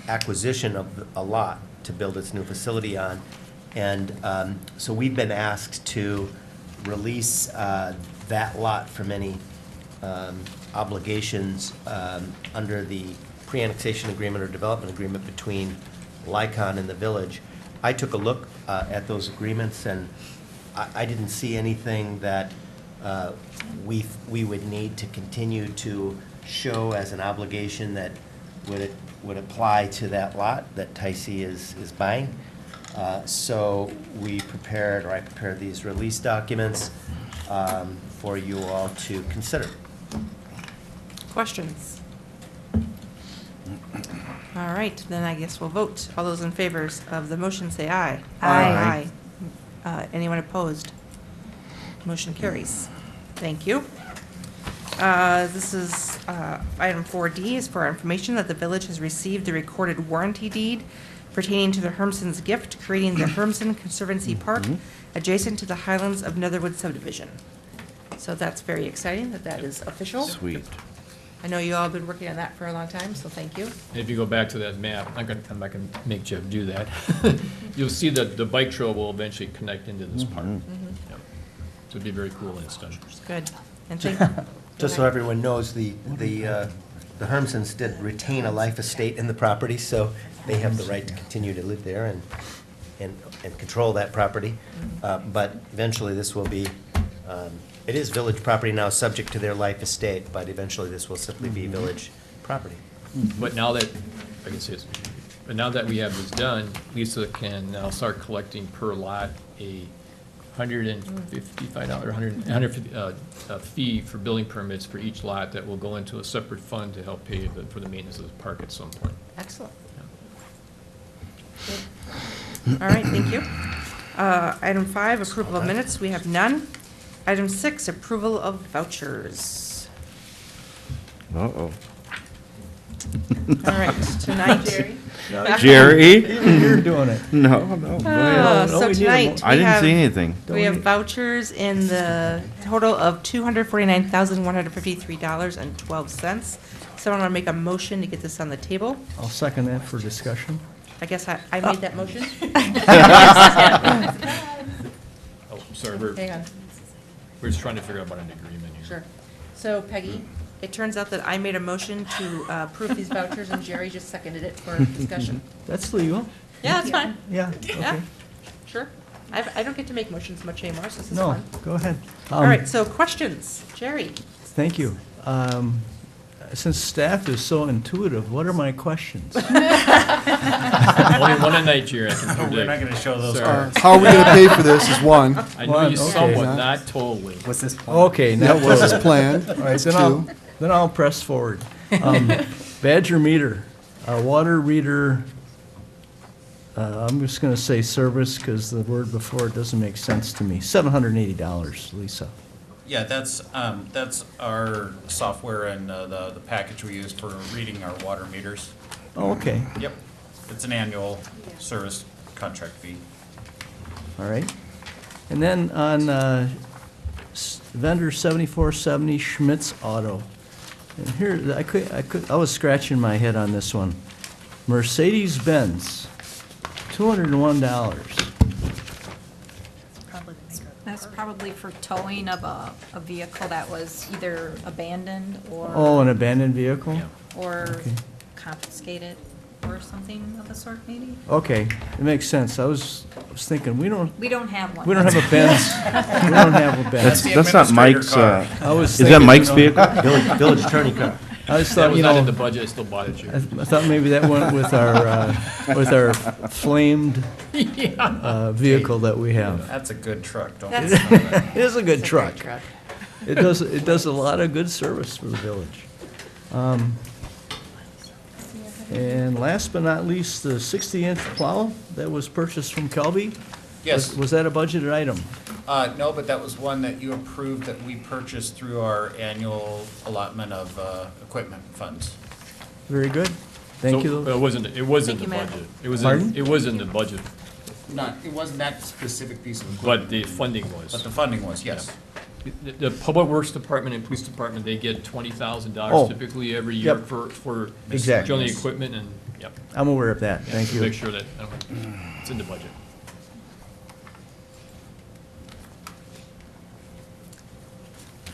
acquisition of a lot to build its new facility on. And so we've been asked to release that lot from any obligations under the pre-annexation agreement or development agreement between Lycon and the village. I took a look at those agreements, and I didn't see anything that we would need to continue to show as an obligation that would apply to that lot that Tyce is buying. So I prepared these release documents for you all to consider. Questions? All right, then I guess we'll vote. All those in favor of the motion say aye. Aye. Aye. Anyone opposed? Motion carries. Thank you. This is, item 4D is for our information that the village has received the recorded warranty deed pertaining to the Hermson's gift, creating the Hermson Conservancy Park adjacent to the Highlands of Netherwood subdivision. So that's very exciting that is official. Sweet. I know you all have been working on that for a long time, so thank you. And if you go back to that map, I'm not gonna make Jeff do that. You'll see that the bike trail will eventually connect into this park. Yep. So it'd be very cool when it's done. Good. And thank, Just so everyone knows, the Hermsons did retain a life estate in the property, so they have the right to continue to live there and control that property. But eventually, this will be, it is village property now, subject to their life estate, but eventually this will simply be village property. But now that, I can say this, but now that we have this done, Lisa can now start collecting per lot a $150 fee for building permits for each lot that will go into a separate fund to help pay for the maintenance of the park at some point. excellent. Good. All right, thank you. Item 5, approval of minutes, we have none. Item 6, approval of vouchers. Uh-oh. All right, tonight. Jerry? You're doing it. No, go ahead. So tonight, I didn't see anything. we have vouchers in the total of $249,153.12. Someone want to make a motion to get this on the table? I'll second that for discussion. I guess I made that motion? Oh, sorry, Hang on. we're just trying to figure out about an agreement here. Sure. So Peggy, it turns out that I made a motion to approve these vouchers, and Jerry just seconded it for discussion. That's legal. Yeah, that's fine. Yeah, Yeah, okay. sure. I don't get to make motions much anymore, so this is No, fun. go ahead. All right, so questions. Jerry? Thank you. Since staff is so intuitive, what are my questions? Only one a night, Jerry, I can predict. We're not gonna show those Sorry. cards. How are we gonna pay for this is one. I know you Okay. somewhat, not totally. What's this plan? Okay, now Yep, this is planned. All right, That's then two. I'll press forward. Badger meter, water reader, I'm just gonna say service, because the word before it doesn't make sense to me. $780, Lisa. Yeah, that's our software and the package we use for reading our water meters. Oh, okay, Yep, it's an annual service contract fee. all right. And then on vendor 7470 Schmitz Auto. And here, I was scratching my head on this one. Mercedes-Benz, $201. That's probably for towing of a vehicle that was either abandoned or. Oh, an abandoned vehicle? Yeah. or Okay. confiscate it or something of the sort, maybe? Okay, it makes sense. I was thinking, we don't have one. We don't have a Benz. We don't have a Benz. That's not Mike's, I was is that thinking, Mike's you know, vehicle? Village attorney car. I just That thought, was you not in know, the budget, I still bought it, Jim. I thought maybe that went with our flamed vehicle that we have. That's a good truck, don't That's- we? It is a good It's a great truck. truck. It does a lot of good service for the village. And last but not least, the 60-inch plow that was purchased from Kelby. Yes. Was that a budgeted item? No, but that was one that you approved that we purchased through our annual allotment of equipment funds. Very good. Thank So, you. It wasn't Thank the you, Matt. budget. It was Pardon? it was in the budget, It wasn't that specific piece of but equipment. the funding was. But the funding was, yes. The Public Works Department and Police Department, they get $20,000 Oh. typically every year Yep. for Exactly. general equipment and, yep. I'm aware of that. Thank To you. make sure that it's in the budget.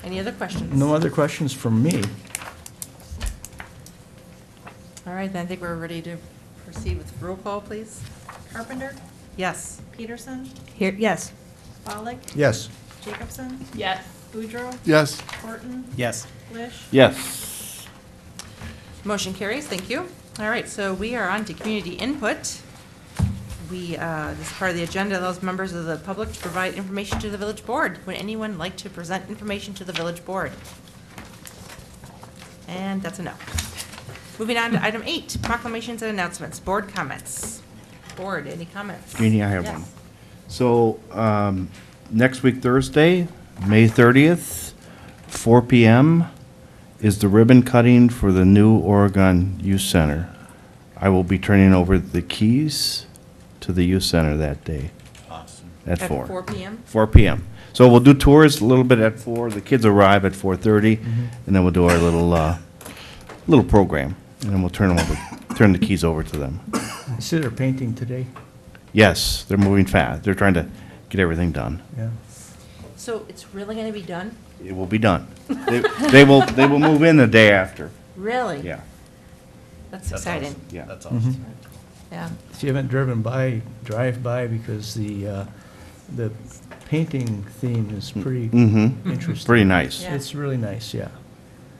Any other questions? No other questions from me. All right, then I think we're ready to proceed with roll call, please. Carpenter? Yes. Peterson? Here, yes. Pollock? Yes. Jacobson? Yes. Boudreaux? Yes. Horton? Yes. Wish? Yes. Motion carries, thank you. All right, so we are on to community input. This is part of the agenda, allows members of the public to provide information to the village board. Would anyone like to present information to the village board? And that's a no. Moving on to item 8, proclamations and announcements, board comments. Board, any comments? Jeannie, I have Yes. one. So, next week, Thursday, May 30th, 4 PM, is the ribbon cutting for the new Oregon Youth Center. I will be turning over the keys to the youth center that day. Awesome. At At 4. 4 p.m.? 4 PM. So we'll do tours a little bit at 4. The kids arrive at 4:30, and then we'll do our little program, and then we'll turn the keys over to them. I see they're painting today. Yes, they're moving fast. They're trying to get everything done. Yeah. So it's really going to be done? It will be done. They will move in the day after. Really? Yeah. That's exciting. Yeah. That's Mhm. awesome. Yeah. If you haven't driven by, drive by because the painting theme is pretty Mm-hmm. interesting. Pretty nice. Yeah. It's really nice, yeah.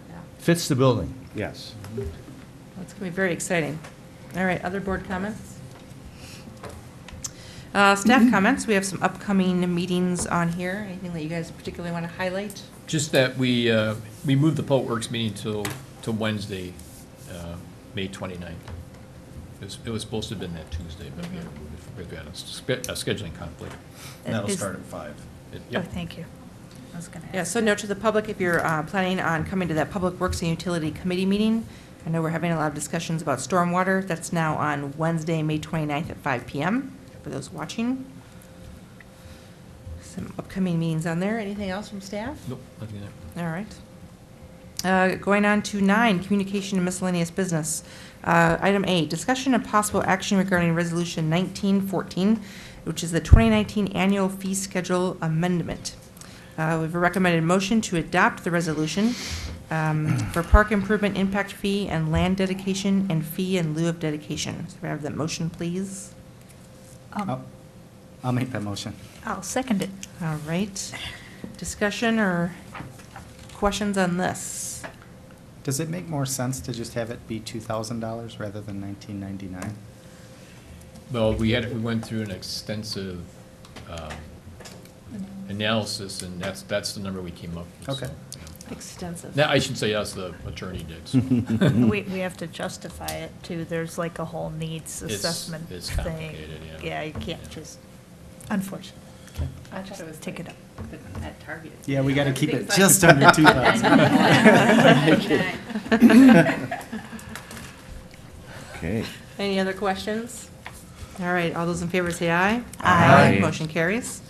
Yeah. Fits the building. Yes. That's going to be very exciting. All right, other board comments? Staff comments, we have some upcoming meetings on here. Anything that you guys particularly want to highlight? Just that we moved the Public Works meeting to Wednesday, May 29th. It was supposed to have been that Tuesday, but we had a scheduling conflict. That'll Is- start at 5. Oh, Yep. thank you. I was gonna Yeah, ask. so note to the public, if you're planning on coming to that Public Works and Utility Committee meeting, I know we're having a lot of discussions about stormwater. That's now on Wednesday, May 29th at 5 PM, for those watching. Some upcoming meetings on there. Anything else from staff? Nope, nothing there. All right. Going on to 9, communication and miscellaneous business. Item 8, discussion and possible action regarding Resolution 1914, which is the 2019 annual fee schedule amendment. We have a recommended motion to adopt the resolution for park improvement impact fee and land dedication and fee in lieu of dedication. So we have that motion, please. I'll make that motion. I'll second it. All right. Discussion or questions on this? Does it make more sense to just have it be $2,000 rather than $19.99? Well, we went through an extensive analysis, and that's the number we came up with. Okay. So, yeah. Extensive. Now, I should say, yes, the attorney did. so. We have to justify it too. There's like a whole needs It's- assessment it's thing. complicated, yeah. Yeah, you can't just, unfortunately. I thought it was Take it up. at Target. Yeah, we gotta keep it Everything's just like- under 2,000. Okay. Any other questions? All right, all those in favor say aye. Aye. Motion carries.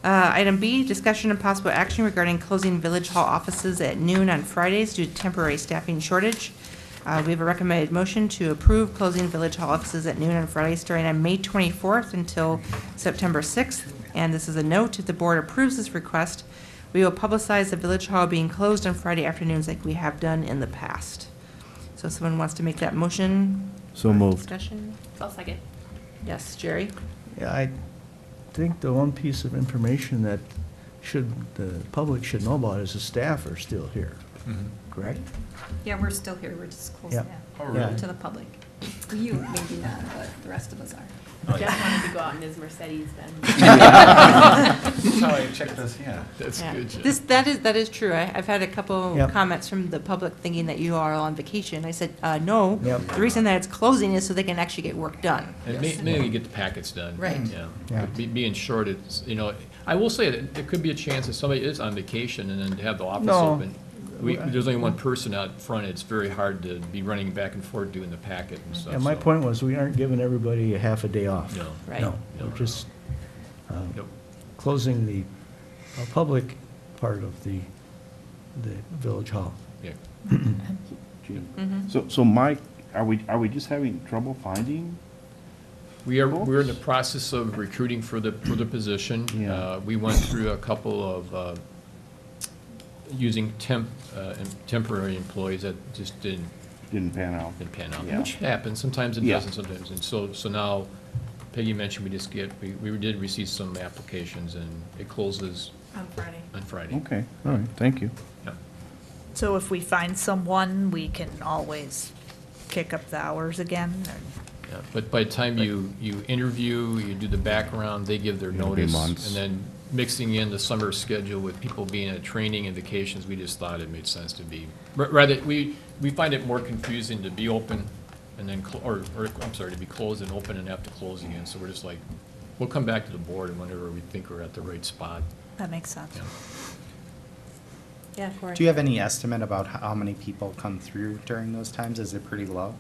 Item B, discussion and possible action regarding closing Village Hall offices at noon on Fridays due to temporary staffing shortage. We have a recommended motion to approve closing Village Hall offices at noon on Fridays starting on May 24th until September 6th. And this is a note, if the board approves this request, we will publicize the Village Hall being closed on Friday afternoons like we have done in the past. So if someone wants to make that motion? So moved. Discussion? I'll second. Yes, Jerry? Yeah, I think the one piece of information that the public should know about is the staff are still here, correct? Yeah, we're still here, we're just closing Yeah. that Oh, really? to the public. You, maybe not, but the rest of us are. Jeff wanted to go out in his Mercedes then. That's how I checked this, yeah. That's Yeah. good, Jeff. That is true. I've had a couple Yep. comments from the public thinking that you are all on vacation. I said, no. Yep. The reason that it's closing is so they can actually get work done. And mainly get the packets done. Right. Yeah. Yeah. Being short, it's, I will say that there could be a chance that somebody is on vacation and then to have the office No. open. There's only one person out front, it's very hard to be running back and forth doing the packet and stuff. And my so- point was, we aren't giving everybody a half a day off. No. Right. No, No, we're no. just Yep. closing the public part of the village hall. Yeah. So Mike, are we just having trouble finding? We're in the process of recruiting for the position. Yeah. We went through a couple of, using temporary employees that just didn't pan out. pan out, Yeah. which happens, sometimes it Yeah. doesn't, sometimes. And so now, Peggy mentioned we did receive some applications and it closes On Friday. on Friday. Okay, all right, thank you. Yeah. So if we find someone, we can always kick up the hours again, or? Yeah, but by the time you interview, you do the background, they give their It'll be notice. months. And then mixing in the summer schedule with people being at training and vacations, we just thought it made sense to be, rather, we find it more confusing to be open and then, to be closed and open and have to close again. So we're just like, we'll come back to the board whenever we think we're at the right spot. That makes sense. Yeah. Yeah, Corey. Do you have any estimate about how many people come through during those times? Is it pretty low?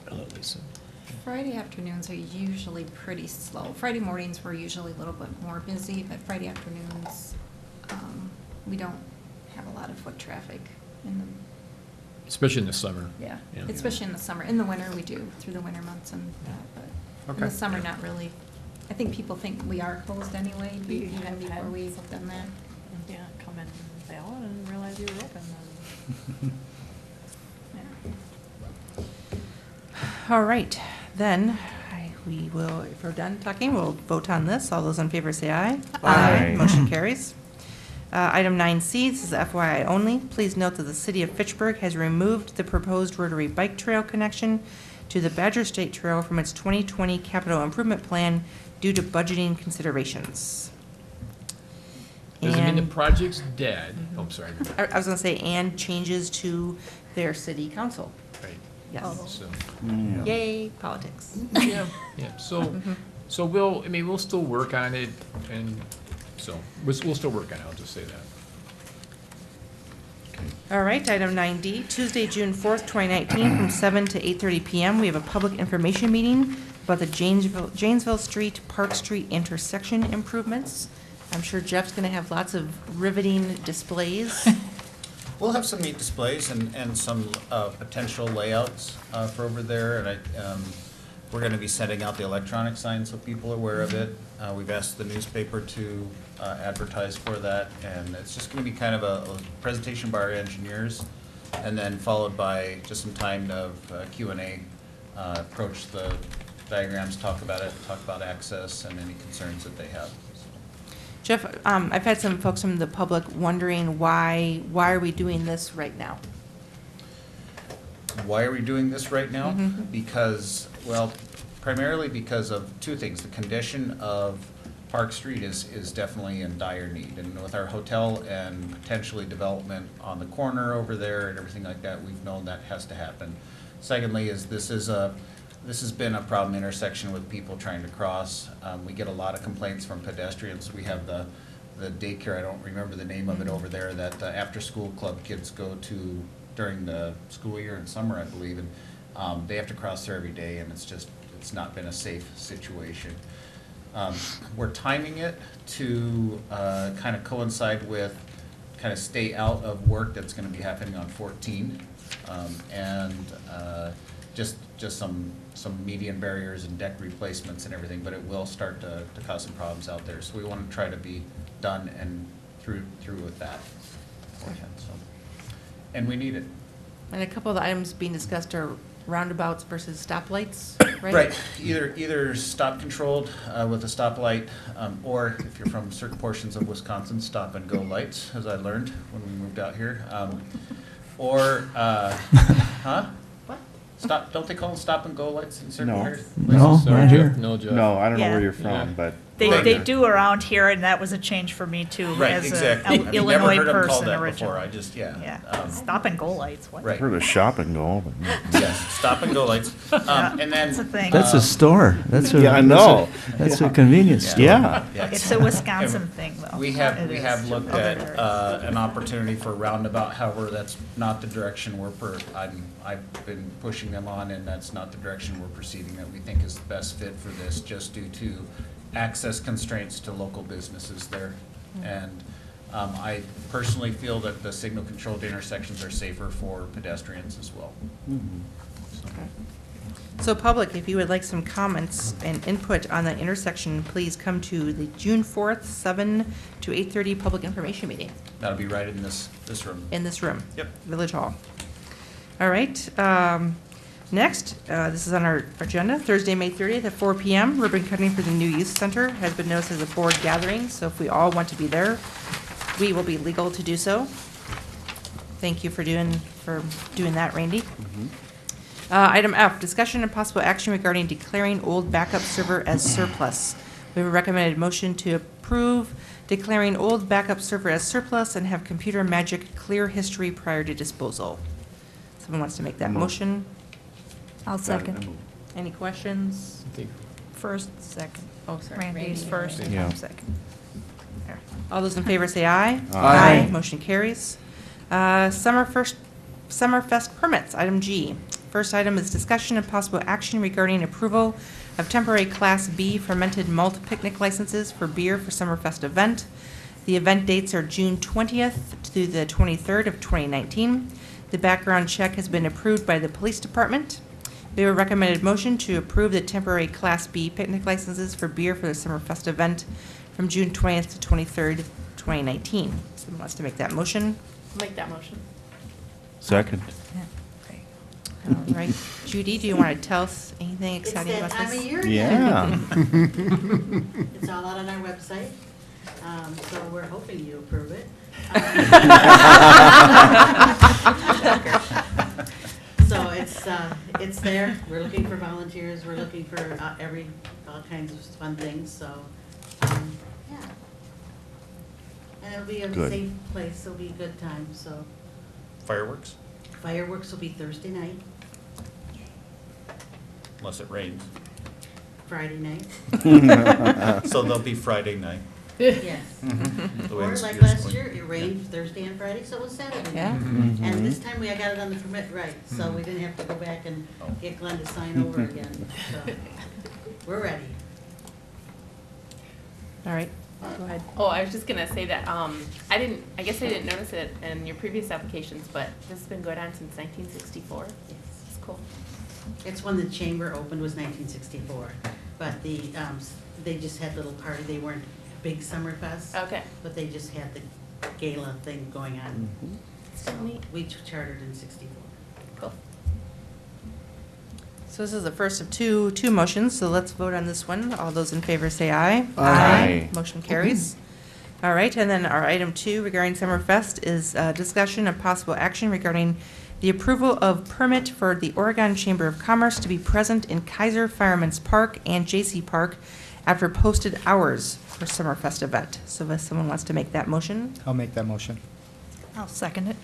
Hello, Lisa. Friday afternoons are usually pretty slow. Friday mornings, we're usually a little bit more busy, but Friday afternoons, we don't have a lot of foot traffic in the, Especially in the summer. yeah, Yeah. especially in the summer. In the winter, we do, through the winter months and that, but in the Okay. summer, not really. I think people think we are closed anyway, even have before had we've done that. Yeah, come in and say, oh, I didn't realize you were open then. All right, then, we will, if we're done talking, we'll vote on this. All those in favor say aye. Aye. Motion carries. Item 9C, this is FYI only. Please note that the city of Fitchburg has removed the proposed Rotary Bike Trail connection to the Badger State Trail from its 2020 capital improvement plan due to budgeting considerations. Doesn't mean the And- project's dead. Oh, I'm sorry. I was gonna say, and changes to their city council. Right. Yes. So, Yay, politics. yeah, so we'll still work on it, and so, we'll still work on it, I'll just say that. All right, item 9D, Tuesday, June 4th, 2019, from 7 to 8:30 PM, we have a public information meeting about the Janesville Street, Park Street intersection improvements. I'm sure Jeff's going to have lots of riveting displays. We'll have some neat displays and some potential layouts for over there, and we're gonna be sending out the electronic sign so people are aware of it. We've asked the newspaper to advertise for that, and it's just gonna be kind of a presentation by our engineers, and then followed by just some time of Q&A, approach the diagrams, talk about it, talk about access and any concerns that they have. Jeff, I've had some folks from the public wondering why are we doing this right now? Why are we doing this right now? Mhm. Because, well, primarily because of two things. The condition of Park Street is definitely in dire need. And with our hotel and potentially development on the corner over there and everything like that, we've known that has to happen. Secondly, is this has been a problem intersection with people trying to cross. We get a lot of complaints from pedestrians. We have the daycare, I don't remember the name of it over there, that the after-school club kids go to during the school year in summer, I believe, and they have to cross there every day, and it's not been a safe situation. We're timing it to kind of coincide with, kind of stay out of work that's gonna be happening on 14, and just some median barriers and deck replacements and everything, but it will start to cause some problems out there. So we want to try to be done and through with that beforehand, so. And we need it. And a couple of the items being discussed are roundabouts versus stoplights, right? Right, either stop controlled with a stoplight, or if you're from certain portions of Wisconsin, stop and go lights, as I learned when we moved out here. Or, huh? What? Stop, don't they call them stop and go lights in certain No. areas? No, not here. No, Jeff. No, I don't know Yeah. where you're Yeah. from, but. They do around here, and that was a change for me too, Right, as exactly. an I've never Illinois heard 'em called person that originally. before, I just, yeah. Yeah, stop and go lights, what? Right. I've heard of shop and go, but. Yes, stop and go lights. And then. That's a thing. That's a store. That's a. Yeah, I know. That's a convenience store. Yeah. It's a Wisconsin thing, though. We It have is. looked Other at areas. an opportunity for a roundabout, however, that's not the direction I've been pushing them on, and that's not the direction we're proceeding, that we think is the best fit for this, just due to access constraints to local businesses there. And I personally feel that the signal-controlled intersections are safer for pedestrians as well. So public, if you would like some comments and input on the intersection, please come to the June 4th, 7 to 8:30 public information meeting That'll be right in this room. in this room. Yep. Village Hall. All right, next, this is on our agenda, Thursday, May 30th at 4 PM. Ribbon cutting for the new youth center has been noticed as a board gathering, so if we all want to be there, we will be legal to do so. Thank you for doing that, Randy. Item F, discussion and possible action regarding declaring old backup server as surplus. We have a recommended motion to approve declaring old backup server as surplus and have Computer Magic clear history prior to disposal. Someone wants to make that motion? I'll second. Any questions? First, second. Oh, sorry. Randy's Randy. first, and Yeah. I'm second. There. All those in favor say aye. Aye. Motion carries. Summerfest permits, item G. First item is discussion and possible action regarding approval of temporary Class B fermented malt picnic licenses for beer for Summerfest event. The event dates are June 20th through the 23rd of 2019. The background check has been approved by the police department. We have a recommended motion to approve the temporary Class B picnic licenses for beer for the Summerfest event from June 20th to 23rd, 2019. Someone wants to make that motion? I'll make that motion. Second. All right. Judy, do you want to tell us anything exciting about this? It's that time of year Yeah. again. It's all out on our website, so we're hoping you approve it. So it's there, we're looking for volunteers, we're looking for all kinds of fun things, so, yeah. And it'll be a Good. safe place, it'll be a good time, so. Fireworks, Fireworks will be Thursday night, unless it rains. Friday night. So they'll be Friday night. Yes. The way Or it's like yours last going. year, it rained Thursday and Friday, so it was Saturday. Yeah. night. And this time we got it on the permit right, so we didn't have to go back and get Glenn to sign over again. So we're ready. All right. Go ahead. Oh, I was just gonna say that, I guess I didn't notice it in your previous applications, but this has been going on since 1964. Yes. It's cool. It's when the chamber opened was 1964, but they just had a little party, they weren't a big summer fest. Okay. But they just had the gala thing going on. So we chartered in 64. Cool. So this is the first of two motions, so let's vote on this one. All those in favor say aye. Aye. Motion carries. All right, and then our item 2 regarding Summerfest is discussion of possible action regarding the approval of permit for the Oregon Chamber of Commerce to be present in Kaiser Fireman's Park and J.C. Park after posted hours for Summerfest event. So if someone wants to make that motion, I'll make that motion. I'll second it.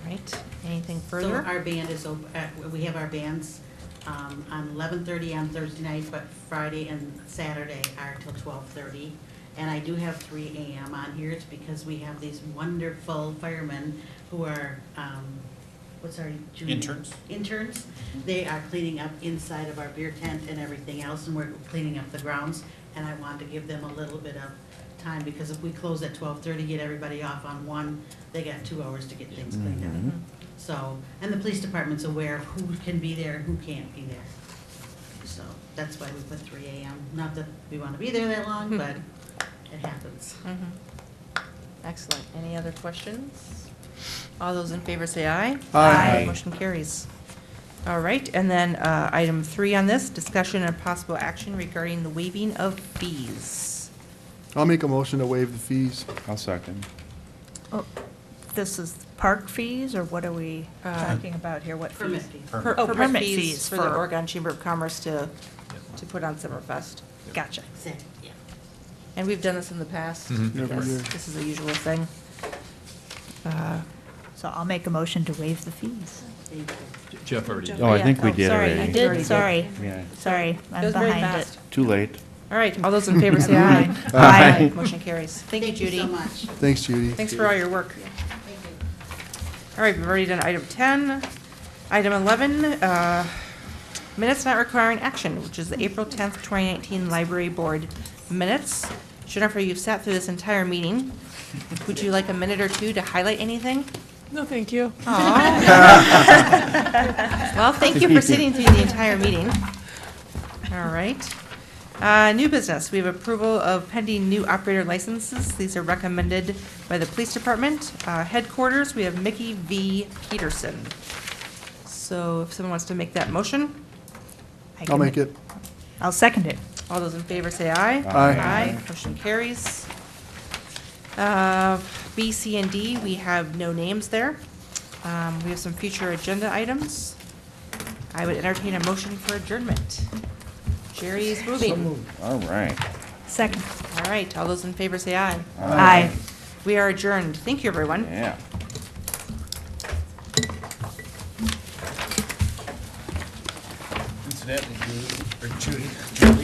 all right. Anything So further? our band is, we have our bands on 11:30 on Thursday night, but Friday and Saturday are till 12:30. And I do have 3 AM on here, it's because we have these wonderful firemen who are, what's our junior? Interns. Interns. They are cleaning up inside of our beer tent and everything else, and we're cleaning up the grounds. And I want to give them a little bit of time, because if we close at 12:30, get everybody off on 1, they got 2 hours to get things cleaned up. So, and the police department's aware of who can be there and who can't be there. So, that's why we put 3 AM. Not that we want to be there that long, but it happens. Mhm. Excellent. Any other questions? All those in favor say aye. Aye. Motion carries. All right, and then item 3 on this, discussion and possible action regarding the waiving of fees. I'll make a motion to waive the fees. I'll second. Oh, this is park fees, or what are we talking about here? What Permit fees? fees. Oh, permit fees for the Oregon Chamber of Commerce to put on Summerfest. Gotcha. Yeah. And we've done this in the past. Mhm. Every Yes, year. this is a usual thing. So I'll make a motion to waive the fees. Thank you. Jeff already did. Oh, I think we Oh, did sorry, already. I I Already did, did. sorry. Yeah. Sorry, It I'm was very behind it. fast. Too late. All right, all those in favor say aye. Aye. Motion carries. Thank you, Judy. so much. Thanks, Judy. Thanks for all your work. All right, we've already done item 10. Item 11, minutes not requiring action, which is the April 10th, 2019 Library Board minutes. Jennifer, you've sat through this entire meeting. Would you like a minute or two to highlight anything? No, thank you. Well, thank you for sitting through the entire meeting. All right. New business, we have approval of pending new operator licenses. These are recommended by the police department. Headquarters, we have Mickey V. Peterson. So if someone wants to make that motion, I I'll can- make it. I'll second it. all those in favor say aye. Aye. Motion carries. B, C, and D, we have no names there. We have some future agenda items. I would entertain a motion for adjournment. Jerry is moving. All right. Second. All right, all those in favor say aye. Aye. We are adjourned. Thank you, everyone. Yeah. Incidentally, Judy,